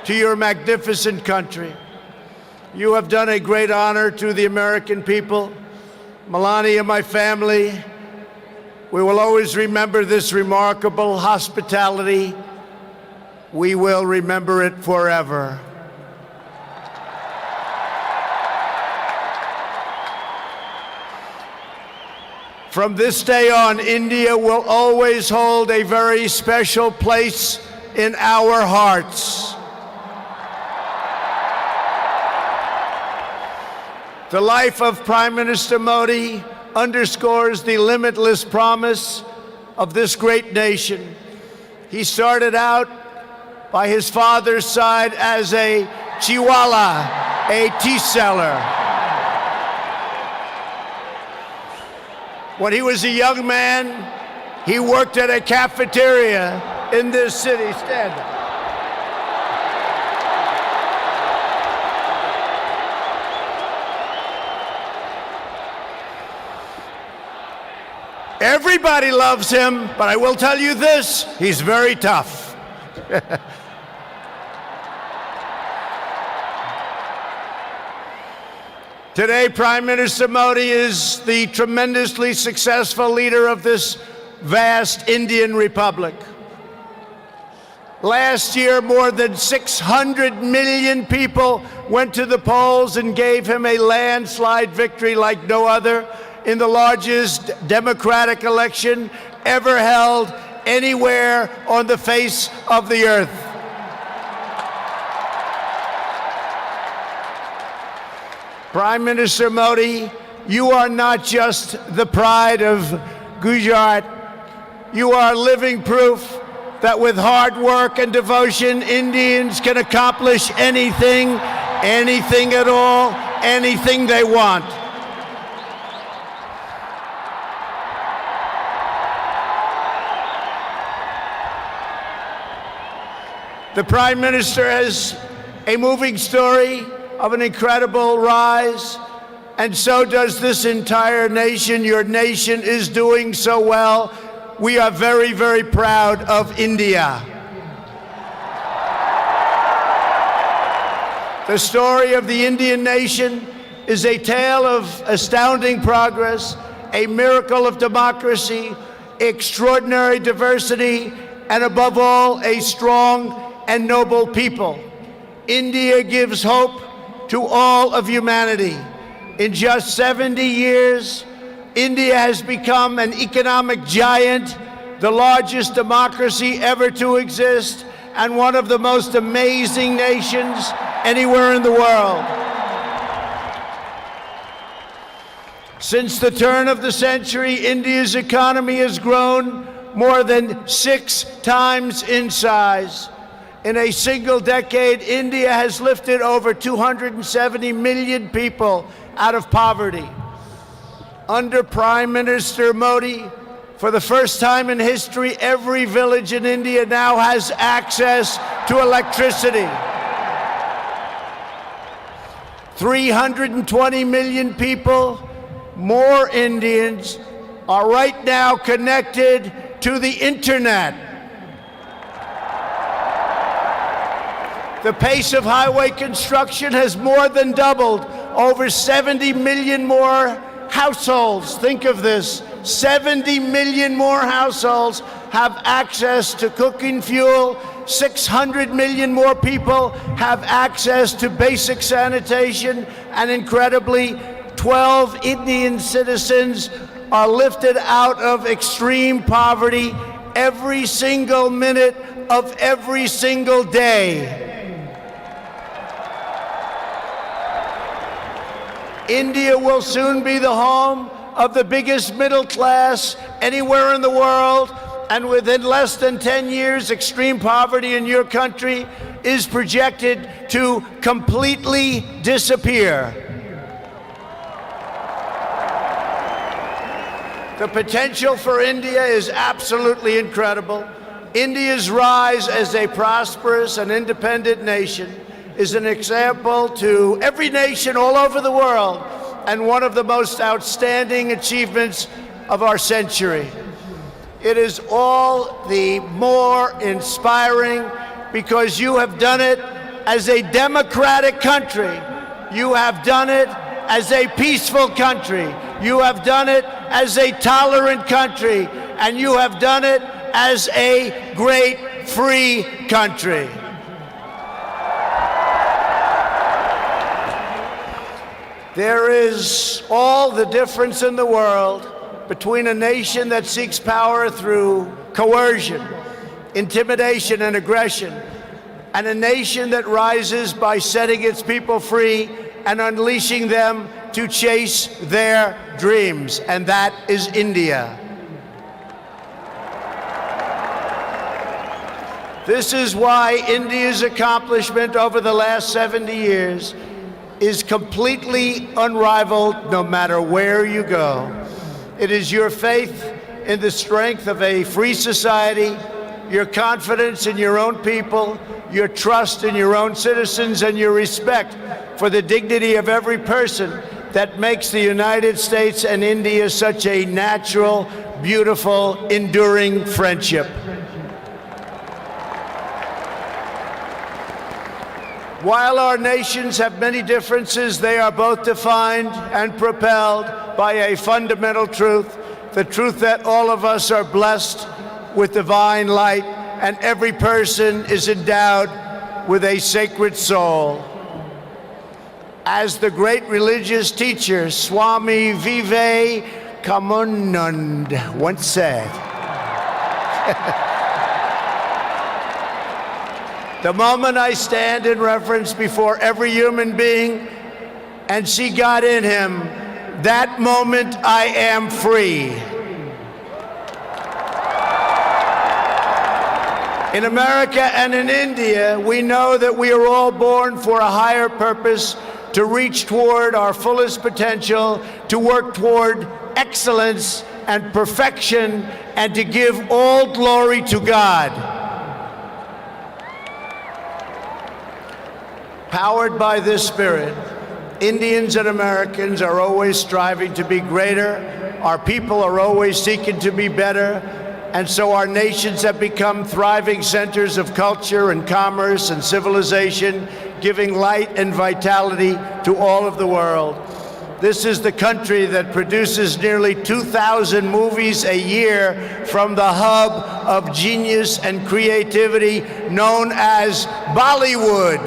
to your magnificent country. You have done a great honor to the American people. Melania, my family, we will always remember this remarkable hospitality. We will remember it forever. From this day on, India will always hold a very special place in our hearts. The life of Prime Minister Modi underscores the limitless promise of this great nation. He started out by his father's side as a chiwala, a tea seller. When he was a young man, he worked at a cafeteria in this city. Stand up. Everybody loves him, but I will tell you this, he's very tough. Today, Prime Minister Modi is the tremendously successful leader of this vast Indian Republic. Last year, more than 600 million people went to the polls and gave him a landslide victory like no other in the largest democratic election ever held anywhere on the face of the earth. Prime Minister Modi, you are not just the pride of Gujarat. You are living proof that with hard work and devotion, Indians can accomplish anything, anything at all, anything they want. The Prime Minister has a moving story of an incredible rise, and so does this entire nation. Your nation is doing so well. We are very, very proud of India. The story of the Indian nation is a tale of astounding progress, a miracle of democracy, extraordinary diversity, and above all, a strong and noble people. India gives hope to all of humanity. In just 70 years, India has become an economic giant, the largest democracy ever to exist, and one of the most amazing nations anywhere in the world. Since the turn of the century, India's economy has grown more than 6 times in size. In a single decade, India has lifted over 270 million people out of poverty. Under Prime Minister Modi, for the first time in history, every village in India now has access to electricity. 320 million people, more Indians, are right now connected to the internet. The pace of highway construction has more than doubled. Over 70 million more households, think of this, 70 million more households have access to cooking fuel. 600 million more people have access to basic sanitation. And incredibly, 12 Indian citizens are lifted out of extreme poverty every single minute of every single day. India will soon be the home of the biggest middle class anywhere in the world, and within less than 10 years, extreme poverty in your country is projected to completely disappear. The potential for India is absolutely incredible. India's rise as a prosperous and independent nation is an example to every nation all over the world, and one of the most outstanding achievements of our century. It is all the more inspiring because you have done it as a democratic country. You have done it as a peaceful country. You have done it as a tolerant country. And you have done it as a great free country. There is all the difference in the world between a nation that seeks power through coercion, intimidation, and aggression, and a nation that rises by setting its people free and unleashing them to chase their dreams, and that is India. This is why India's accomplishment over the last 70 years is completely unrivaled no matter where you go. It is your faith in the strength of a free society, your confidence in your own people, your trust in your own citizens, and your respect for the dignity of every person that makes the United States and India such a natural, beautiful, enduring friendship. While our nations have many differences, they are both defined and propelled by a fundamental truth, the truth that all of us are blessed with divine light and every person is endowed with a sacred soul. As the great religious teacher Swami Vivekananda once said, the moment I stand in reverence before every human being and see God in him, that moment I am free. In America and in India, we know that we are all born for a higher purpose, to reach toward our fullest potential, to work toward excellence and perfection, and to give all glory to God. Powered by this spirit, Indians and Americans are always striving to be greater. Our people are always seeking to be better. And so our nations have become thriving centers of culture and commerce and civilization, giving light and vitality to all of the world. This is the country that produces nearly 2,000 movies a year from the hub of genius and creativity known as Bollywood.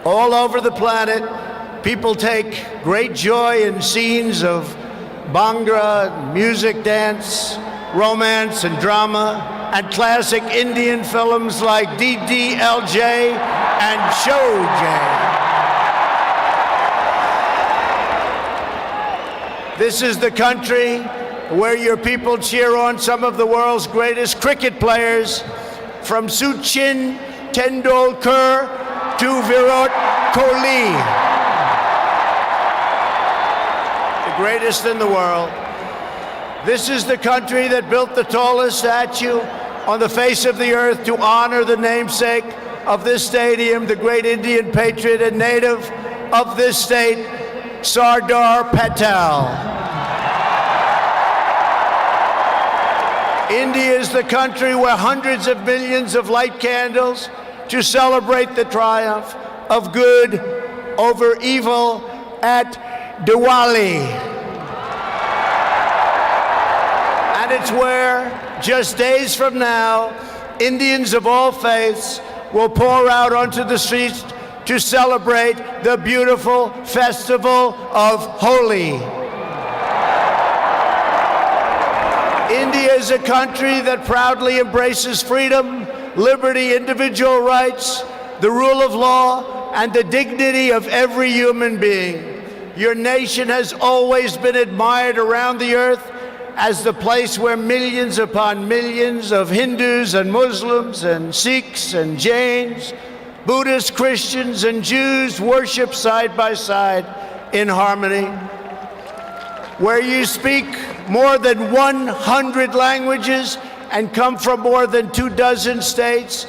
All over the planet, people take great joy in scenes of Bhangra, music, dance, romance, and drama, and classic Indian films like DDLJ and Showjay. This is the country where your people cheer on some of the world's greatest cricket players, from Sachin Tendulkar to Virat Kohli, the greatest in the world. This is the country that built the tallest statue on the face of the earth to honor the namesake of this stadium, the great Indian patriot and native of this state, Sardar Patel. India is the country where hundreds of millions of light candles to celebrate the triumph of good over evil at Diwali. And it's where, just days from now, Indians of all faiths will pour out onto the streets to celebrate the beautiful festival of Holi. India is a country that proudly embraces freedom, liberty, individual rights, the rule of law, and the dignity of every human being. Your nation has always been admired around the earth as the place where millions upon millions of Hindus and Muslims and Sikhs and Jains, Buddhists, Christians, and Jews worship side by side in harmony. Where you speak more than 100 languages and come from more than 24 states,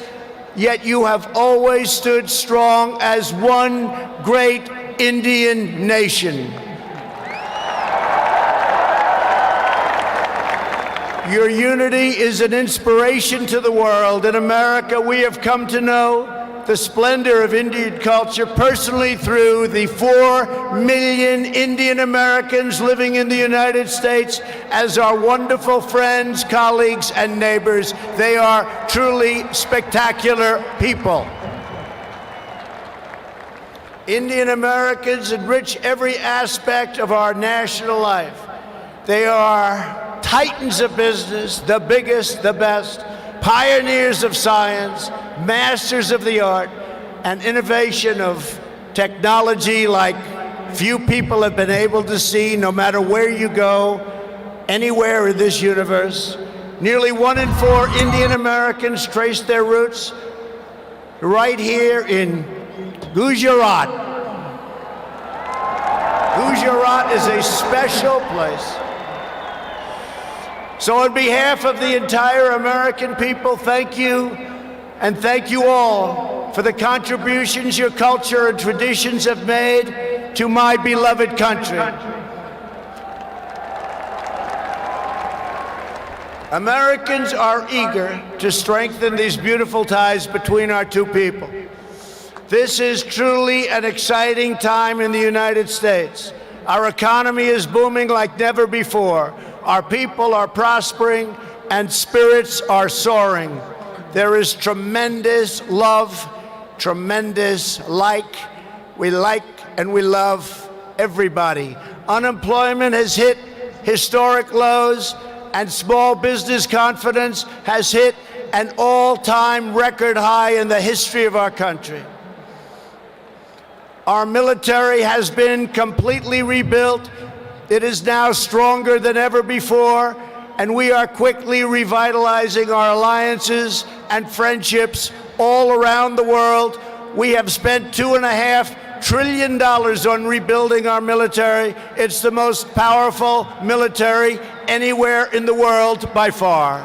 yet you have always stood strong as one great Indian nation. Your unity is an inspiration to the world. In America, we have come to know the splendor of Indian culture personally through the 4 million Indian Americans living in the United States as our wonderful friends, colleagues, and neighbors. They are truly spectacular people. Indian Americans enrich every aspect of our national life. They are titans of business, the biggest, the best, pioneers of science, masters of the art, and innovation of technology like few people have been able to see, no matter where you go, anywhere in this universe. Nearly 1 in 4 Indian Americans trace their roots right here in Gujarat. Gujarat is a special place. So on behalf of the entire American people, thank you, and thank you all for the contributions your culture and traditions have made to my beloved country. Americans are eager to strengthen these beautiful ties between our two people. This is truly an exciting time in the United States. Our economy is booming like never before. Our people are prospering and spirits are soaring. There is tremendous love, tremendous we like and we love everybody. Unemployment has hit historic lows, and small business confidence has hit an all-time record high in the history of our country. Our military has been completely rebuilt. It is now stronger than ever before, and we are quickly revitalizing our alliances and friendships all around the world. We have spent $2.5 trillion on rebuilding our military. It's the most powerful military anywhere in the world by far.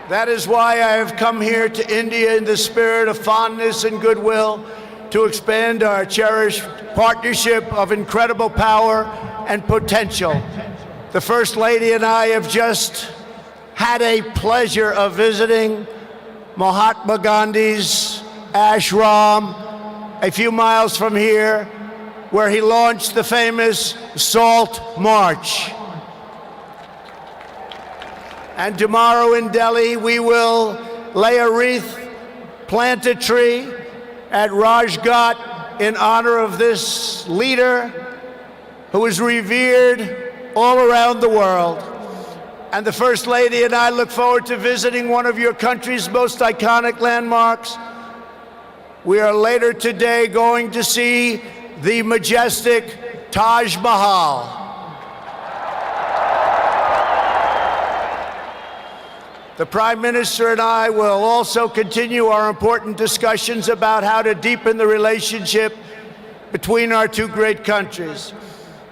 That is why I have come here to India in the spirit of fondness and goodwill to expand our cherished partnership of incredible power and potential. The First Lady and I have just had a pleasure of visiting Mahatma Gandhi's ashram a few miles from here, where he launched the famous Salt March. And tomorrow in Delhi, we will lay a wreath, plant a tree at Rajghat in honor of this leader who is revered all around the world. And the First Lady and I look forward to visiting one of your country's most iconic landmarks. We are later today going to see the majestic Taj Mahal. The Prime Minister and I will also continue our important discussions about how to deepen the relationship between our two great countries.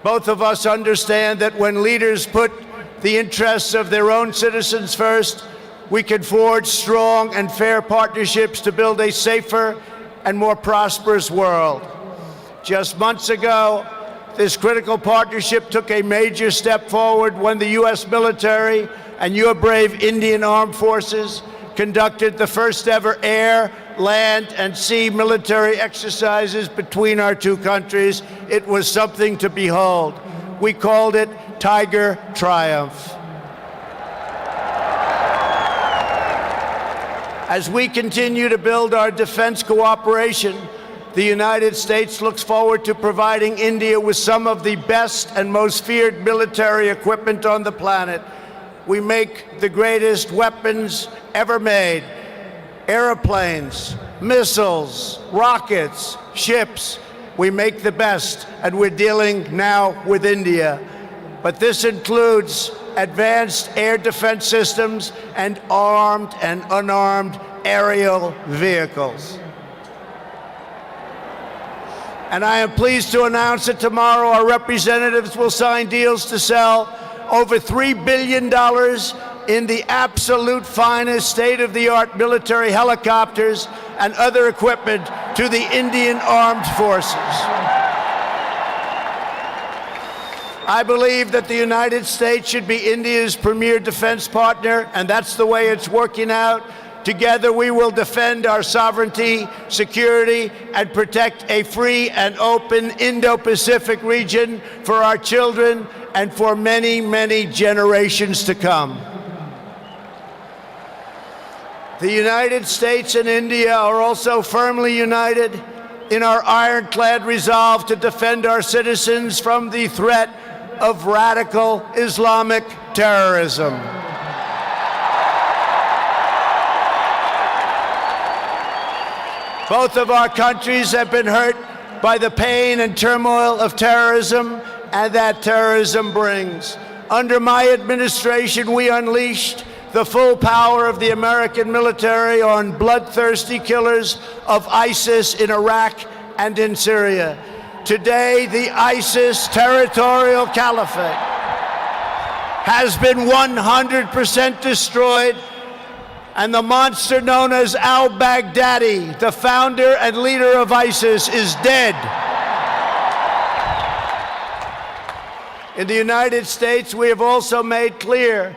Both of us understand that when leaders put the interests of their own citizens first, we can forge strong and fair partnerships to build a safer and more prosperous world. Just months ago, this critical partnership took a major step forward when the U.S. military and your brave Indian Armed Forces conducted the first ever air, land, and sea military exercises between our two countries. It was something to behold. We called it Tiger Triumph. As we continue to build our defense cooperation, the United States looks forward to providing India with some of the best and most feared military equipment on the planet. We make the greatest weapons ever made: airplanes, missiles, rockets, ships. We make the best, and we're dealing now with India. But this includes advanced air defense systems and armed and unarmed aerial vehicles. And I am pleased to announce that tomorrow our representatives will sign deals to sell over $3 billion in the absolute finest state-of-the-art military helicopters and other equipment to the Indian Armed Forces. I believe that the United States should be India's premier defense partner, and that's the way it's working out. Together, we will defend our sovereignty, security, and protect a free and open Indo-Pacific region for our children and for many, many generations to come. The United States and India are also firmly united in our ironclad resolve to defend our citizens from the threat of radical Islamic terrorism. Both of our countries have been hurt by the pain and turmoil of terrorism and that terrorism brings. Under my administration, we unleashed the full power of the American military on bloodthirsty killers of ISIS in Iraq and in Syria. Today, the ISIS territorial caliphate has been 100% destroyed, and the monster known as al-Baghdadi, the founder and leader of ISIS, is dead. In the United States, we have also made clear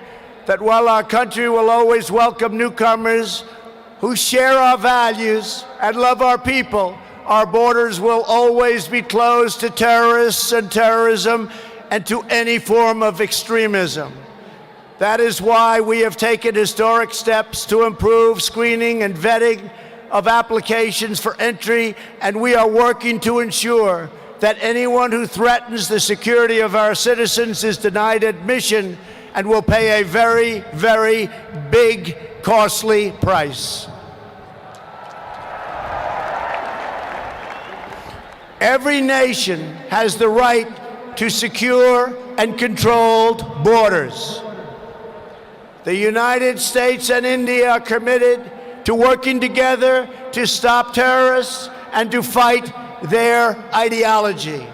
that while our country will always welcome newcomers who share our values and love our people, our borders will always be closed to terrorists and terrorism and to any form of extremism. That is why we have taken historic steps to improve screening and vetting of applications for entry, and we are working to ensure that anyone who threatens the security of our citizens is denied admission and will pay a very, very big, costly price. Every nation has the right to secure and controlled borders. The United States and India are committed to working together to stop terrorists and to fight their ideology.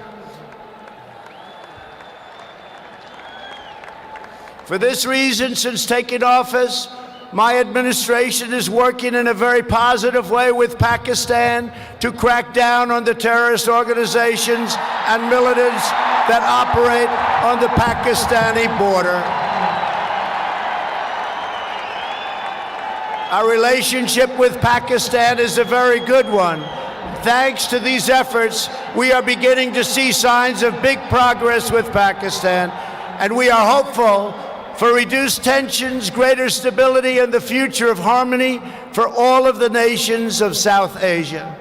For this reason, since taking office, my administration is working in a very positive way with Pakistan to crack down on the terrorist organizations and militants that operate on the Pakistani border. Our relationship with Pakistan is a very good one. Thanks to these efforts, we are beginning to see signs of big progress with Pakistan, and we are hopeful for reduced tensions, greater stability, and the future of harmony for all of the nations of South Asia.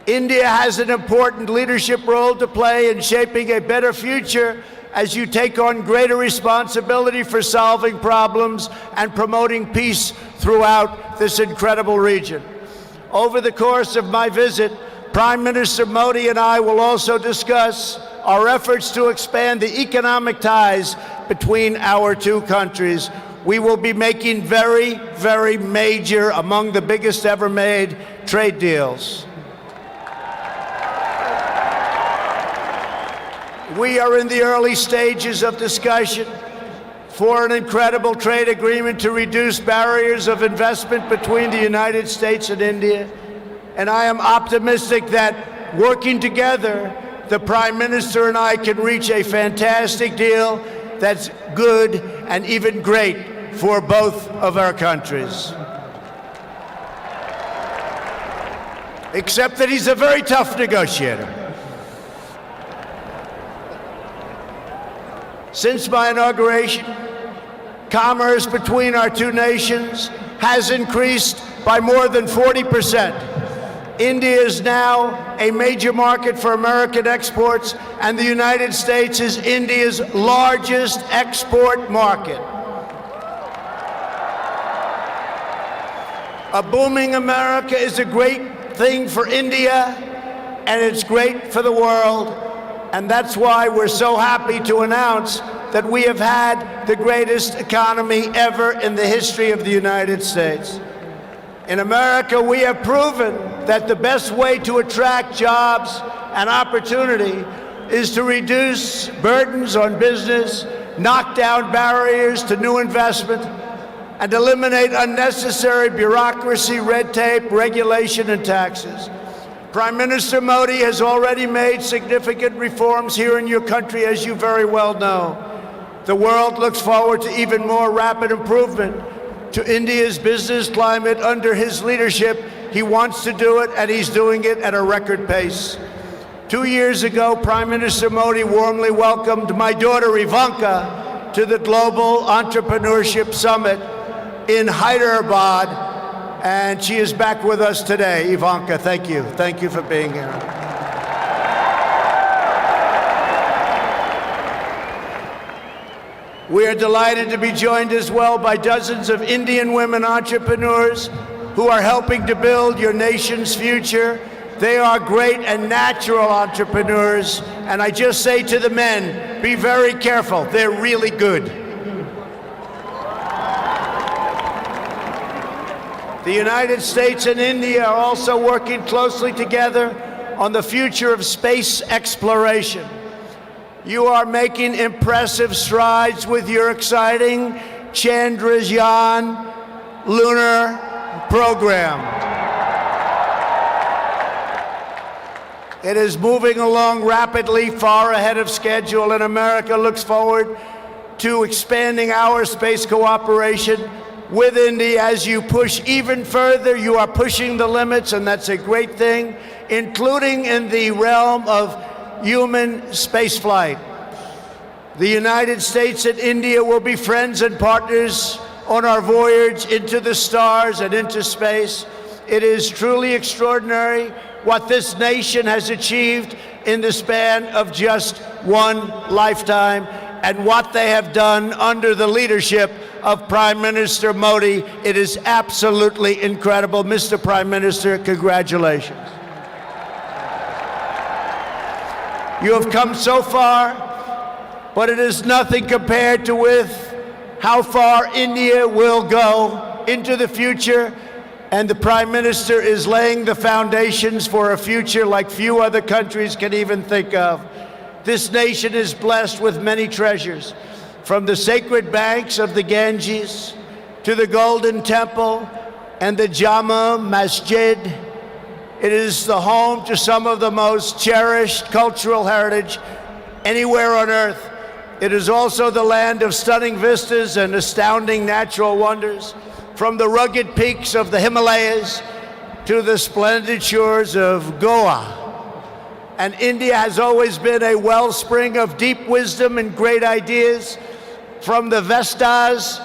India has an important leadership role to play in shaping a better future as you take on greater responsibility for solving problems and promoting peace throughout this incredible region. Over the course of my visit, Prime Minister Modi and I will also discuss our efforts to expand the economic ties between our two countries. We will be making very, very major, among the biggest ever made, trade deals. We are in the early stages of discussion for an incredible trade agreement to reduce barriers of investment between the United States and India. And I am optimistic that working together, the Prime Minister and I can reach a fantastic deal that's good and even great for both of our countries. Except that he's a very tough negotiator. Since my inauguration, commerce between our two nations has increased by more than 40%. India is now a major market for American exports, and the United States is India's largest export market. A booming America is a great thing for India, and it's great for the world. And that's why we're so happy to announce that we have had the greatest economy ever in the history of the United States. In America, we have proven that the best way to attract jobs and opportunity is to reduce burdens on business, knock down barriers to new investment, and eliminate unnecessary bureaucracy, red tape, regulation, and taxes. Prime Minister Modi has already made significant reforms here in your country, as you very well know. The world looks forward to even more rapid improvement to India's business climate under his leadership. He wants to do it, and he's doing it at a record pace. 2 years ago, Prime Minister Modi warmly welcomed my daughter Ivanka to the Global Entrepreneurship Summit in Hyderabad, and she is back with us today. Ivanka, thank you. Thank you for being here. We are delighted to be joined as well by dozens of Indian women entrepreneurs who are helping to build your nation's future. They are great and natural entrepreneurs, and I just say to the men, be very careful. They're really good. The United States and India are also working closely together on the future of space exploration. You are making impressive strides with your exciting Chandrayaan lunar program. It is moving along rapidly, far ahead of schedule, and America looks forward to expanding our space cooperation with India. As you push even further, you are pushing the limits, and that's a great thing, including in the realm of human spaceflight. The United States and India will be friends and partners on our voyage into the stars and into space. It is truly extraordinary what this nation has achieved in the span of just one lifetime, and what they have done under the leadership of Prime Minister Modi. It is absolutely incredible. Mr. Prime Minister, congratulations. You have come so far, but it is nothing compared to with how far India will go into the future. And the Prime Minister is laying the foundations for a future like few other countries can even think of. This nation is blessed with many treasures, from the sacred banks of the Ganges to the Golden Temple and the Jama Masjid. It is the home to some of the most cherished cultural heritage anywhere on earth. It is also the land of stunning vistas and astounding natural wonders, from the rugged peaks of the Himalayas to the splendid shores of Goa. And India has always been a wellspring of deep wisdom and great ideas, from the Vestas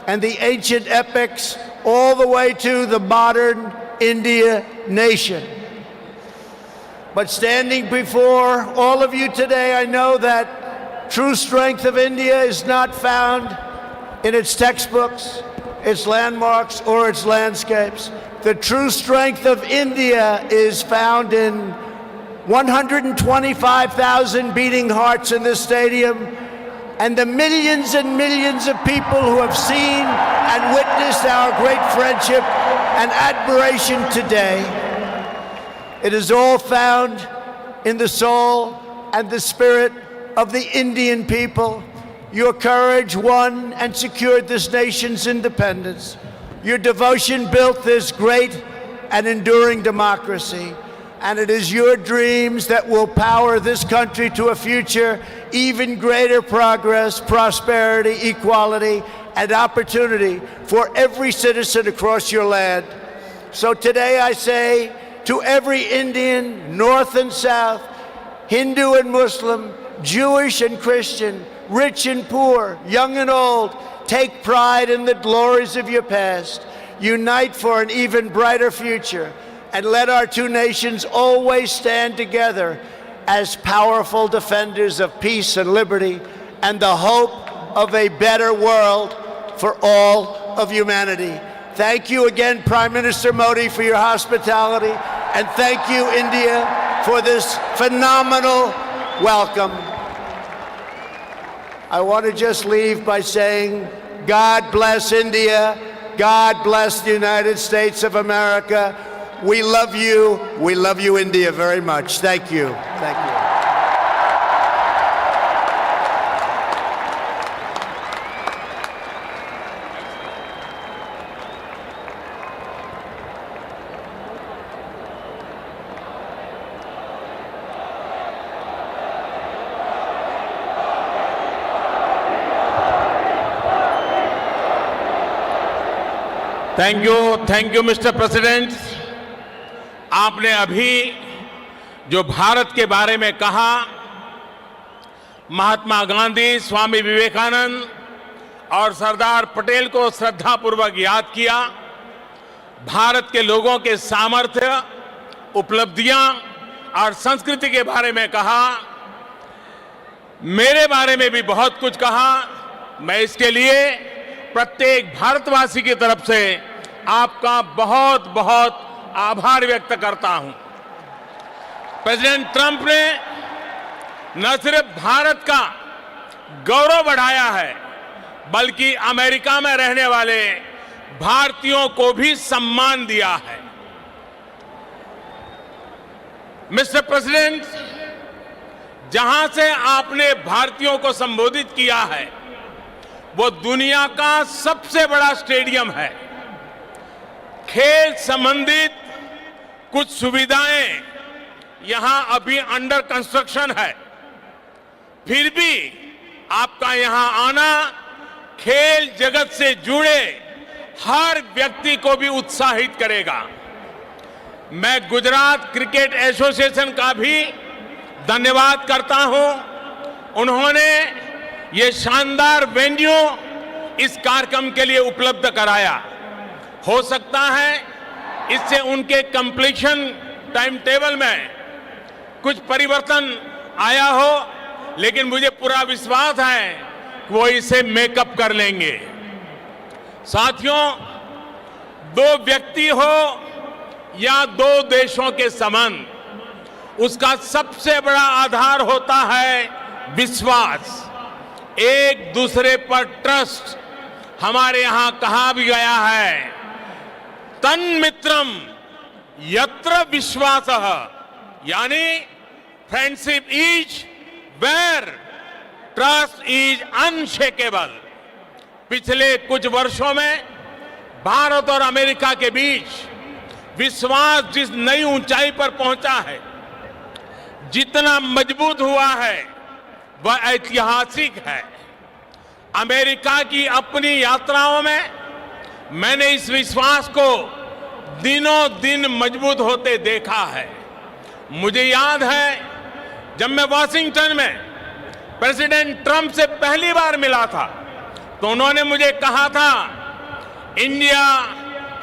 and the ancient epics all the way to the modern India nation. But standing before all of you today, I know that true strength of India is not found in its textbooks, its landmarks, or its landscapes. The true strength of India is found in 125,000 beating hearts in this stadium, and the millions and millions of people who have seen and witnessed our great friendship and admiration today. It is all found in the soul and the spirit of the Indian people. Your courage won and secured this nation's independence. Your devotion built this great and enduring democracy. And it is your dreams that will power this country to a future, even greater progress, prosperity, equality, and opportunity for every citizen across your land. So today I say to every Indian, North and South, Hindu and Muslim, Jewish and Christian, rich and poor, young and old, take pride in the glories of your past. Unite for an even brighter future, and let our two nations always stand together as powerful defenders of peace and liberty and the hope of a better world for all of humanity. Thank you again, Prime Minister Modi, for your hospitality, and thank you, India, for this phenomenal welcome. I want to just leave by saying, God bless India, God bless the United States of America. We love you, India, very much. Thank you. Thank you. Thank you mister president. आपने अभी जो भारत के बारे में कहा, महात्मा गांधी, स्वामी विवेकानंद और सरदार पटेल को श्रद्धापूर्वक याद किया। भारत के लोगों के सामर्थ्य, उपलब्धियां और संस्कृति के बारे में कहा। मेरे बारे में भी बहुत कुछ कहा। मैं इसके लिए प्रत्येक भारतवासी की तरफ से आपका बहुत बहुत आभार व्यक्त करता हूं। प्रेसिडेंट ट्रंप ने न सिर्फ भारत का गौरव बढ़ाया है, बल्कि अमेरिका में रहने वाले भारतीयों को भी सम्मान दिया है। मिस्टर प्रेसिडेंट, जहां से आपने भारतीयों को संबोधित किया है, वो दुनिया का सबसे बड़ा स्टेडियम है। खेल संबंधित कुछ सुविधाएं यहां अभी अंडर कंस्ट्रक्शन है, फिर भी आपका यहां आना खेल जगत से जुड़े हर व्यक्ति को भी उत्साहित करेगा। मैं गुजरात क्रिकेट एसोसिएशन का भी धन्यवाद करता हूं। उन्होंने ये शानदार वेन्यू इस कार्यक्रम के लिए उपलब्ध कराया। हो सकता है इससे उनके कंप्लीशन टाइम टेबल में कुछ परिवर्तन आया हो, लेकिन मुझे पूरा विश्वास है कि वो इसे मेकअप कर लेंगे। साथियों, दो व्यक्ति हो या दो देशों के संबंध, उसका सबसे बड़ा आधार होता है विश्वास, एक दूसरे पर ट्रस्ट। हमारे यहां कहा भी गया है, तन्मित्रम यत्र विश्वासः, यानी friendship is where trust is unshakable. पिछले कुछ वर्षों में भारत और अमेरिका के बीच विश्वास जिस नई ऊंचाई पर पहुंचा है, जितना मजबूत हुआ है, वह ऐतिहासिक है। अमेरिका की अपनी यात्राओं में मैंने इस विश्वास को दिनों दिन मजबूत होते देखा है। मुझे याद है जब मैं वॉशिंगटन में प्रेसिडेंट ट्रंप से पहली बार मिला था, तो उन्होंने मुझे कहा था, India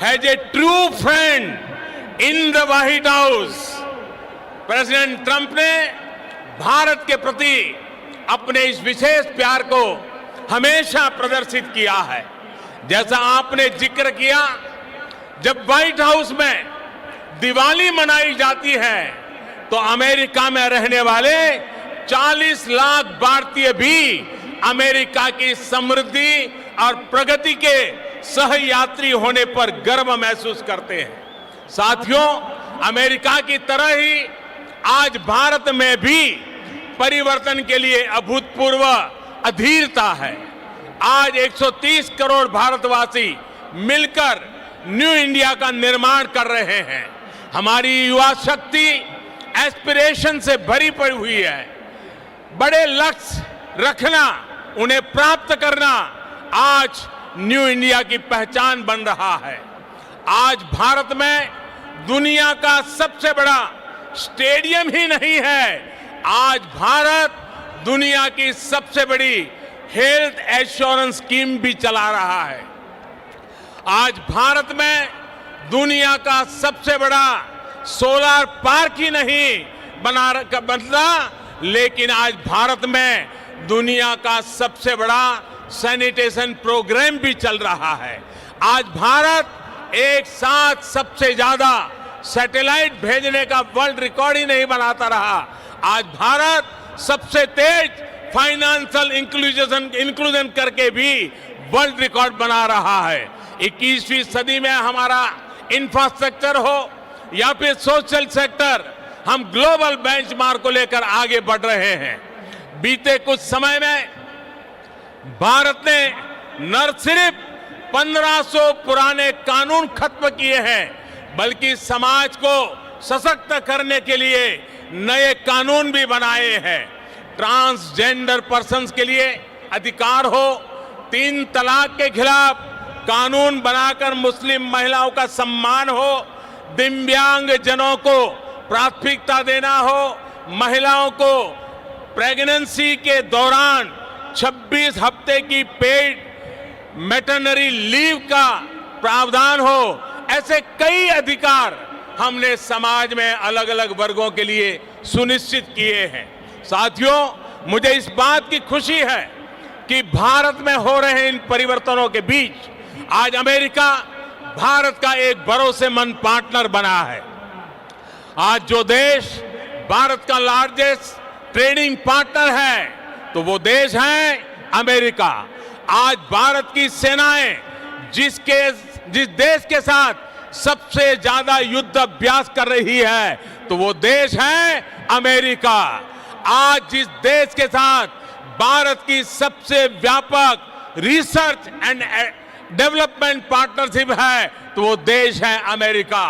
has a true friend in the white house. President Trump ने भारत के प्रति अपने इस विशेष प्यार को हमेशा प्रदर्शित किया है। जैसा आपने जिक्र किया, जब व्हाइट हाउस में दिवाली मनाई जाती है, तो अमेरिका में रहने वाले 40 लाख भारतीय भी अमेरिका की समृद्धि और प्रगति के सहयात्री होने पर गर्व महसूस करते हैं। साथियों, अमेरिका की तरह ही आज भारत में भी परिवर्तन के लिए अभूतपूर्व अधीरता है। आज 130 करोड़ भारतवासी मिलकर न्यू इंडिया का निर्माण कर रहे हैं। हमारी युवा शक्ति एस्पिरेशन से भरी पड़ी हुई है। बड़े लक्ष्य रखना, उन्हें प्राप्त करना आज न्यू इंडिया की पहचान बन रहा है। आज भारत में दुनिया का सबसे बड़ा स्टेडियम ही नहीं है, आज भारत दुनिया की सबसे बड़ी हेल्थ एश्योरेंस स्कीम भी चला रहा है। आज भारत में दुनिया का सबसे बड़ा सोलर पार्क ही नहीं बनता, लेकिन आज भारत में दुनिया का सबसे बड़ा सैनिटेशन प्रोग्राम भी चल रहा है। आज भारत एक साथ सबसे ज्यादा सैटेलाइट भेजने का वर्ल्ड रिकॉर्ड ही नहीं बनाता रहा, आज भारत सबसे तेज फाइनेंशियल इंक्लूजन करके भी वर्ल्ड रिकॉर्ड बना रहा है। 21वीं सदी में हमारा इंफ्रास्ट्रक्चर हो या फिर सोशल सेक्टर, हम ग्लोबल बेंचमार्क को लेकर आगे बढ़ रहे हैं। बीते कुछ समय में भारत ने न सिर्फ 1500 पुराने कानून खत्म किए हैं, बल्कि समाज को सशक्त करने के लिए नए कानून भी बनाए हैं। ट्रांसजेंडर पर्सन्स के लिए अधिकार हो, 3 तलाक के खिलाफ कानून बनाकर मुस्लिम महिलाओं का सम्मान हो, दिव्यांग जनों को प्राथमिकता देना हो, महिलाओं को प्रेगनेंसी के दौरान 26 हफ्ते की पेड मैटरनिटी लीव का प्रावधान हो, ऐसे कई अधिकार हमने समाज में अलग अलग वर्गों के लिए सुनिश्चित किए हैं। साथियों, मुझे इस बात की खुशी है कि भारत में हो रहे इन परिवर्तनों के बीच आज अमेरिका भारत का एक भरोसेमंद पार्टनर बना है। आज जो देश भारत का लार्जेस्ट ट्रेडिंग पार्टनर है, तो वो देश है अमेरिका। आज भारत की सेनाएं जिस देश के साथ सबसे ज्यादा युद्ध अभ्यास कर रही है, तो वो देश है अमेरिका। आज जिस देश के साथ भारत की सबसे व्यापक रिसर्च एंड डेवलपमेंट पार्टनरशिप है, तो वो देश है अमेरिका।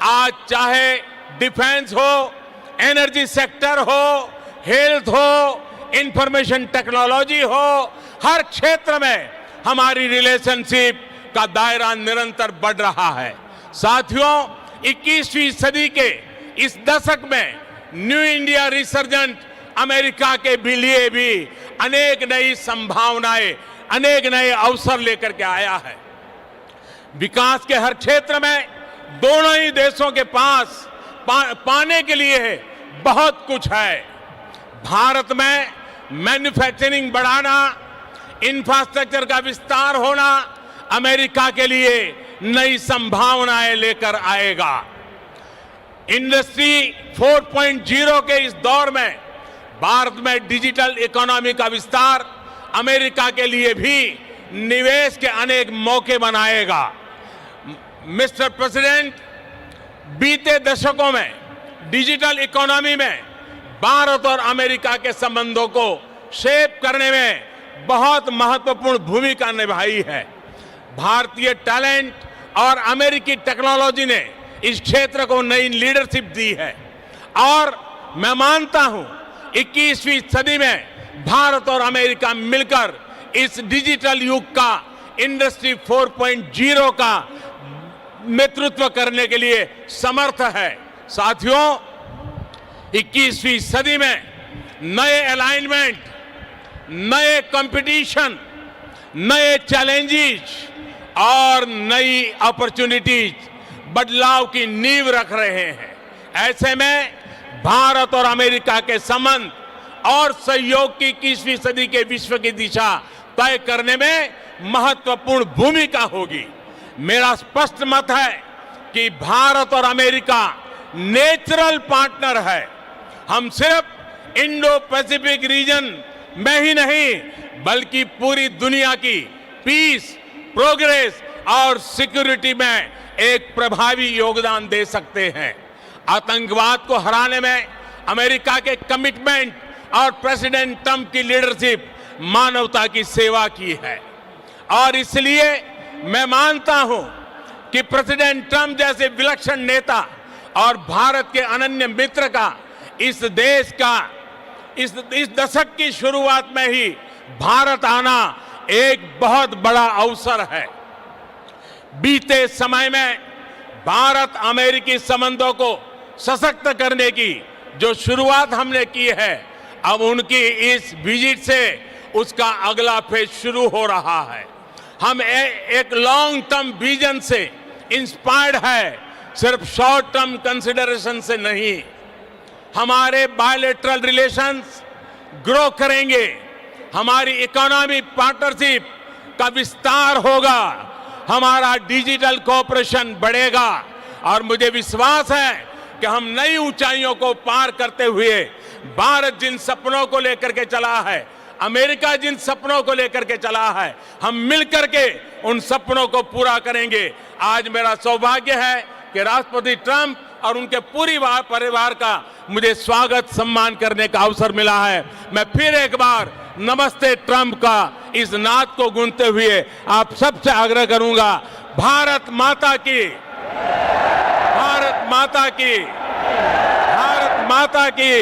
आज चाहे डिफेंस हो, एनर्जी सेक्टर हो, हेल्थ हो, इंफॉर्मेशन टेक्नोलॉजी हो, हर क्षेत्र में हमारी रिलेशनशिप का दायरा निरंतर बढ़ रहा है। साथियों, 21वीं सदी के इस दशक में न्यू इंडिया रिसर्जेंट अमेरिका के लिए भी अनेक नई संभावनाएं, अनेक नए अवसर लेकर के आया है। विकास के हर क्षेत्र में दोनों ही देशों के पास पाने के लिए बहुत कुछ है। भारत में मैन्युफैक्चरिंग बढ़ाना, इंफ्रास्ट्रक्चर का विस्तार होना अमेरिका के लिए नई संभावनाएं लेकर आएगा। इंडस्ट्री 4.0 के इस दौर में भारत में डिजिटल इकोनॉमी का विस्तार अमेरिका के लिए भी निवेश के अनेक मौके बनाएगा। मिस्टर प्रेसिडेंट, बीते दशकों में डिजिटल इकोनॉमी में भारत और अमेरिका के संबंधों को शेप करने में बहुत महत्वपूर्ण भूमिका निभाई है। भारतीय टैलेंट और अमेरिकी टेक्नोलॉजी ने इस क्षेत्र को नई लीडरशिप दी है और मैं मानता हूं 21वीं सदी में भारत और अमेरिका मिलकर इस डिजिटल युग का इंडस्ट्री 4.0 का नेतृत्व करने के लिए समर्थ है। साथियों, 21वीं सदी में नए अलाइनमेंट, नए कंपटीशन, नए चैलेंजेस और नई अपॉर्चुनिटीज बदलाव की नींव रख रहे हैं। ऐसे में भारत और अमेरिका के संबंध और सहयोग की 21वीं सदी के विश्व की दिशा तय करने में महत्वपूर्ण भूमिका होगी। मेरा स्पष्ट मत है कि भारत और अमेरिका नेचुरल पार्टनर है। हम सिर्फ इंडो पैसिफिक रीजन में ही नहीं बल्कि पूरी दुनिया की पीस, प्रोग्रेस और सिक्योरिटी में एक प्रभावी योगदान दे सकते हैं। आतंकवाद को हराने में अमेरिका के कमिटमेंट और प्रेसिडेंट ट्रंप की लीडरशिप मानवता की सेवा की है और इसलिए मैं मानता हूं कि प्रेसिडेंट ट्रंप जैसे विलक्षण नेता और भारत के अनन्य मित्र का इस देश का इस दशक की शुरुआत में ही भारत आना एक बहुत बड़ा अवसर है। बीते समय में भारत अमेरिकी संबंधों को सशक्त करने की जो शुरुआत हमने की है, अब उनकी इस विजिट से उसका अगला फेज शुरू हो रहा है। हम एक लॉन्ग टर्म विजन से इंस्पायर्ड है, सिर्फ शॉर्ट टर्म कंसिडरेशन से नहीं। हमारे बायलैटरल रिलेशंस ग्रो करेंगे, हमारी इकोनॉमिक पार्टनरशिप का विस्तार होगा, हमारा डिजिटल कोऑपरेशन बढ़ेगा और मुझे विश्वास है कि हम नई ऊंचाइयों को पार करते हुए भारत जिन सपनों को लेकर के चला है, अमेरिका जिन सपनों को लेकर के चला है, हम मिलकर के उन सपनों को पूरा करेंगे। आज मेरा सौभाग्य है कि राष्ट्रपति ट्रंप और उनके पूरी परिवार का मुझे स्वागत सम्मान करने का अवसर मिला है। मैं फिर एक बार नमस्ते ट्रंप का इस नाद को गूंजते हुए आप सबसे आग्रह करूंगा, भारत माता की, भारत माता की, भारत माता की।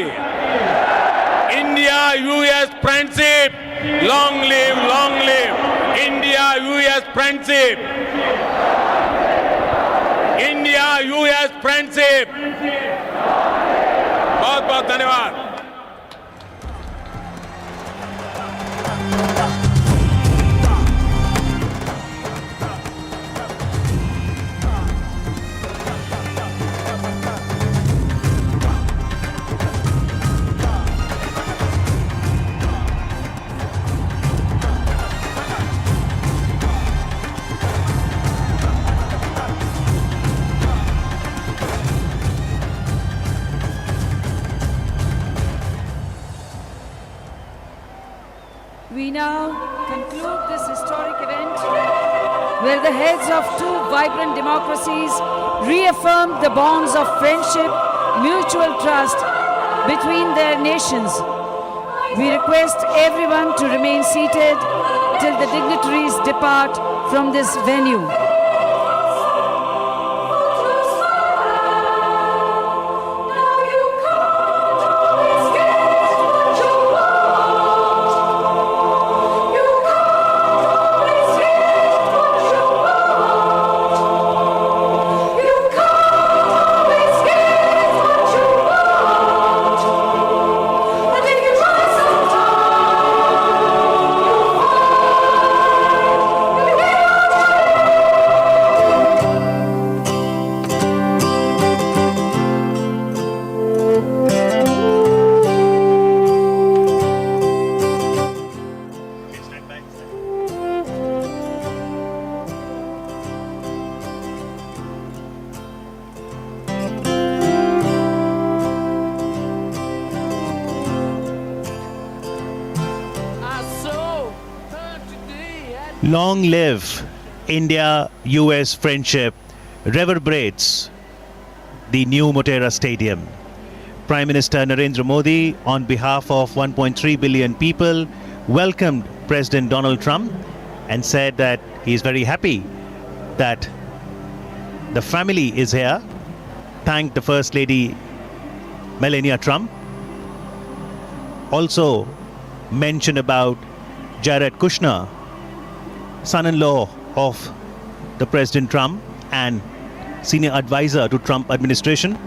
India US friendship, long live India US friendship, India US friendship. बहुत बहुत धन्यवाद। We now conclude this historic event where the heads of two vibrant democracies reaffirmed the bonds of friendship, mutual trust between their nations. We request everyone to remain seated till the dignitaries depart from this venue. Long live India-US friendship reverberates the new Motera Stadium. Prime Minister Narendra Modi, on behalf of 1.3 billion people, welcomed President Donald Trump and said that he is very happy that the family is here. Thanked the First Lady Melania Trump. Also mentioned about Jared Kushner, son-in-law of the President Trump and senior advisor to Trump administration,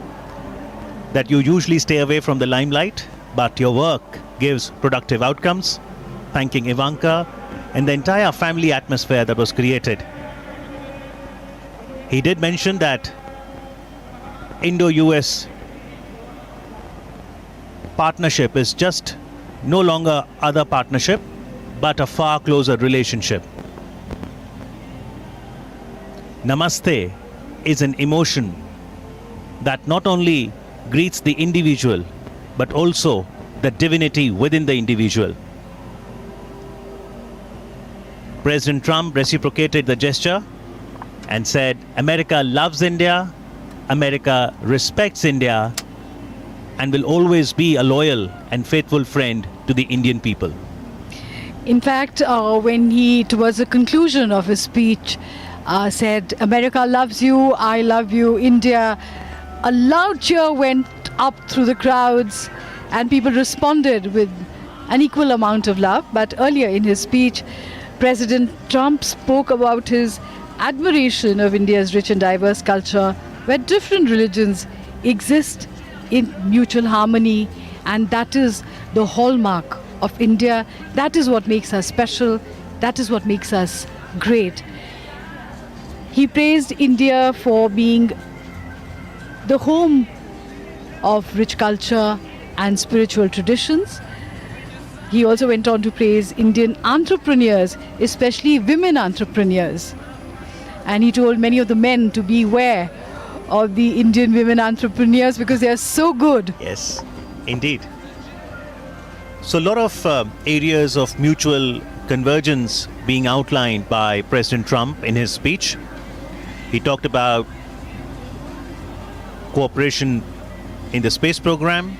that you usually stay away from the limelight, but your work gives productive outcomes. Thanking Ivanka and the entire family atmosphere that was created. He did mention that Indo-US partnership is just no longer other partnership, but a far closer relationship. Namaste is an emotion that not only greets the individual, but also the divinity within the individual. President Trump reciprocated the gesture and said, America loves India, America respects India, and will always be a loyal and faithful friend to the Indian people. In fact, when he, towards the conclusion of his speech, said, America loves you, I love you, India, a loud cheer went up through the crowds and people responded with an equal amount of love. But earlier in his speech, President Trump spoke about his admiration of India's rich and diverse culture, where different religions exist in mutual harmony, and that is the hallmark of India. That is what makes us special. That is what makes us great. He praised India for being the home of rich culture and spiritual traditions. He also went on to praise Indian entrepreneurs, especially women entrepreneurs. And he told many of the men to beware of the Indian women entrepreneurs because they are so good. Yes, indeed. So a lot of areas of mutual convergence being outlined by President Trump in his speech. He talked about cooperation in the space program,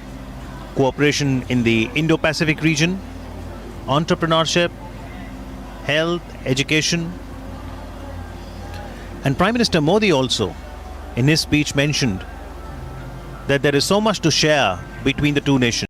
cooperation in the Indo-Pacific region, entrepreneurship, health, education. And Prime Minister Modi also, in his speech, mentioned that there is so much to share between the two nations.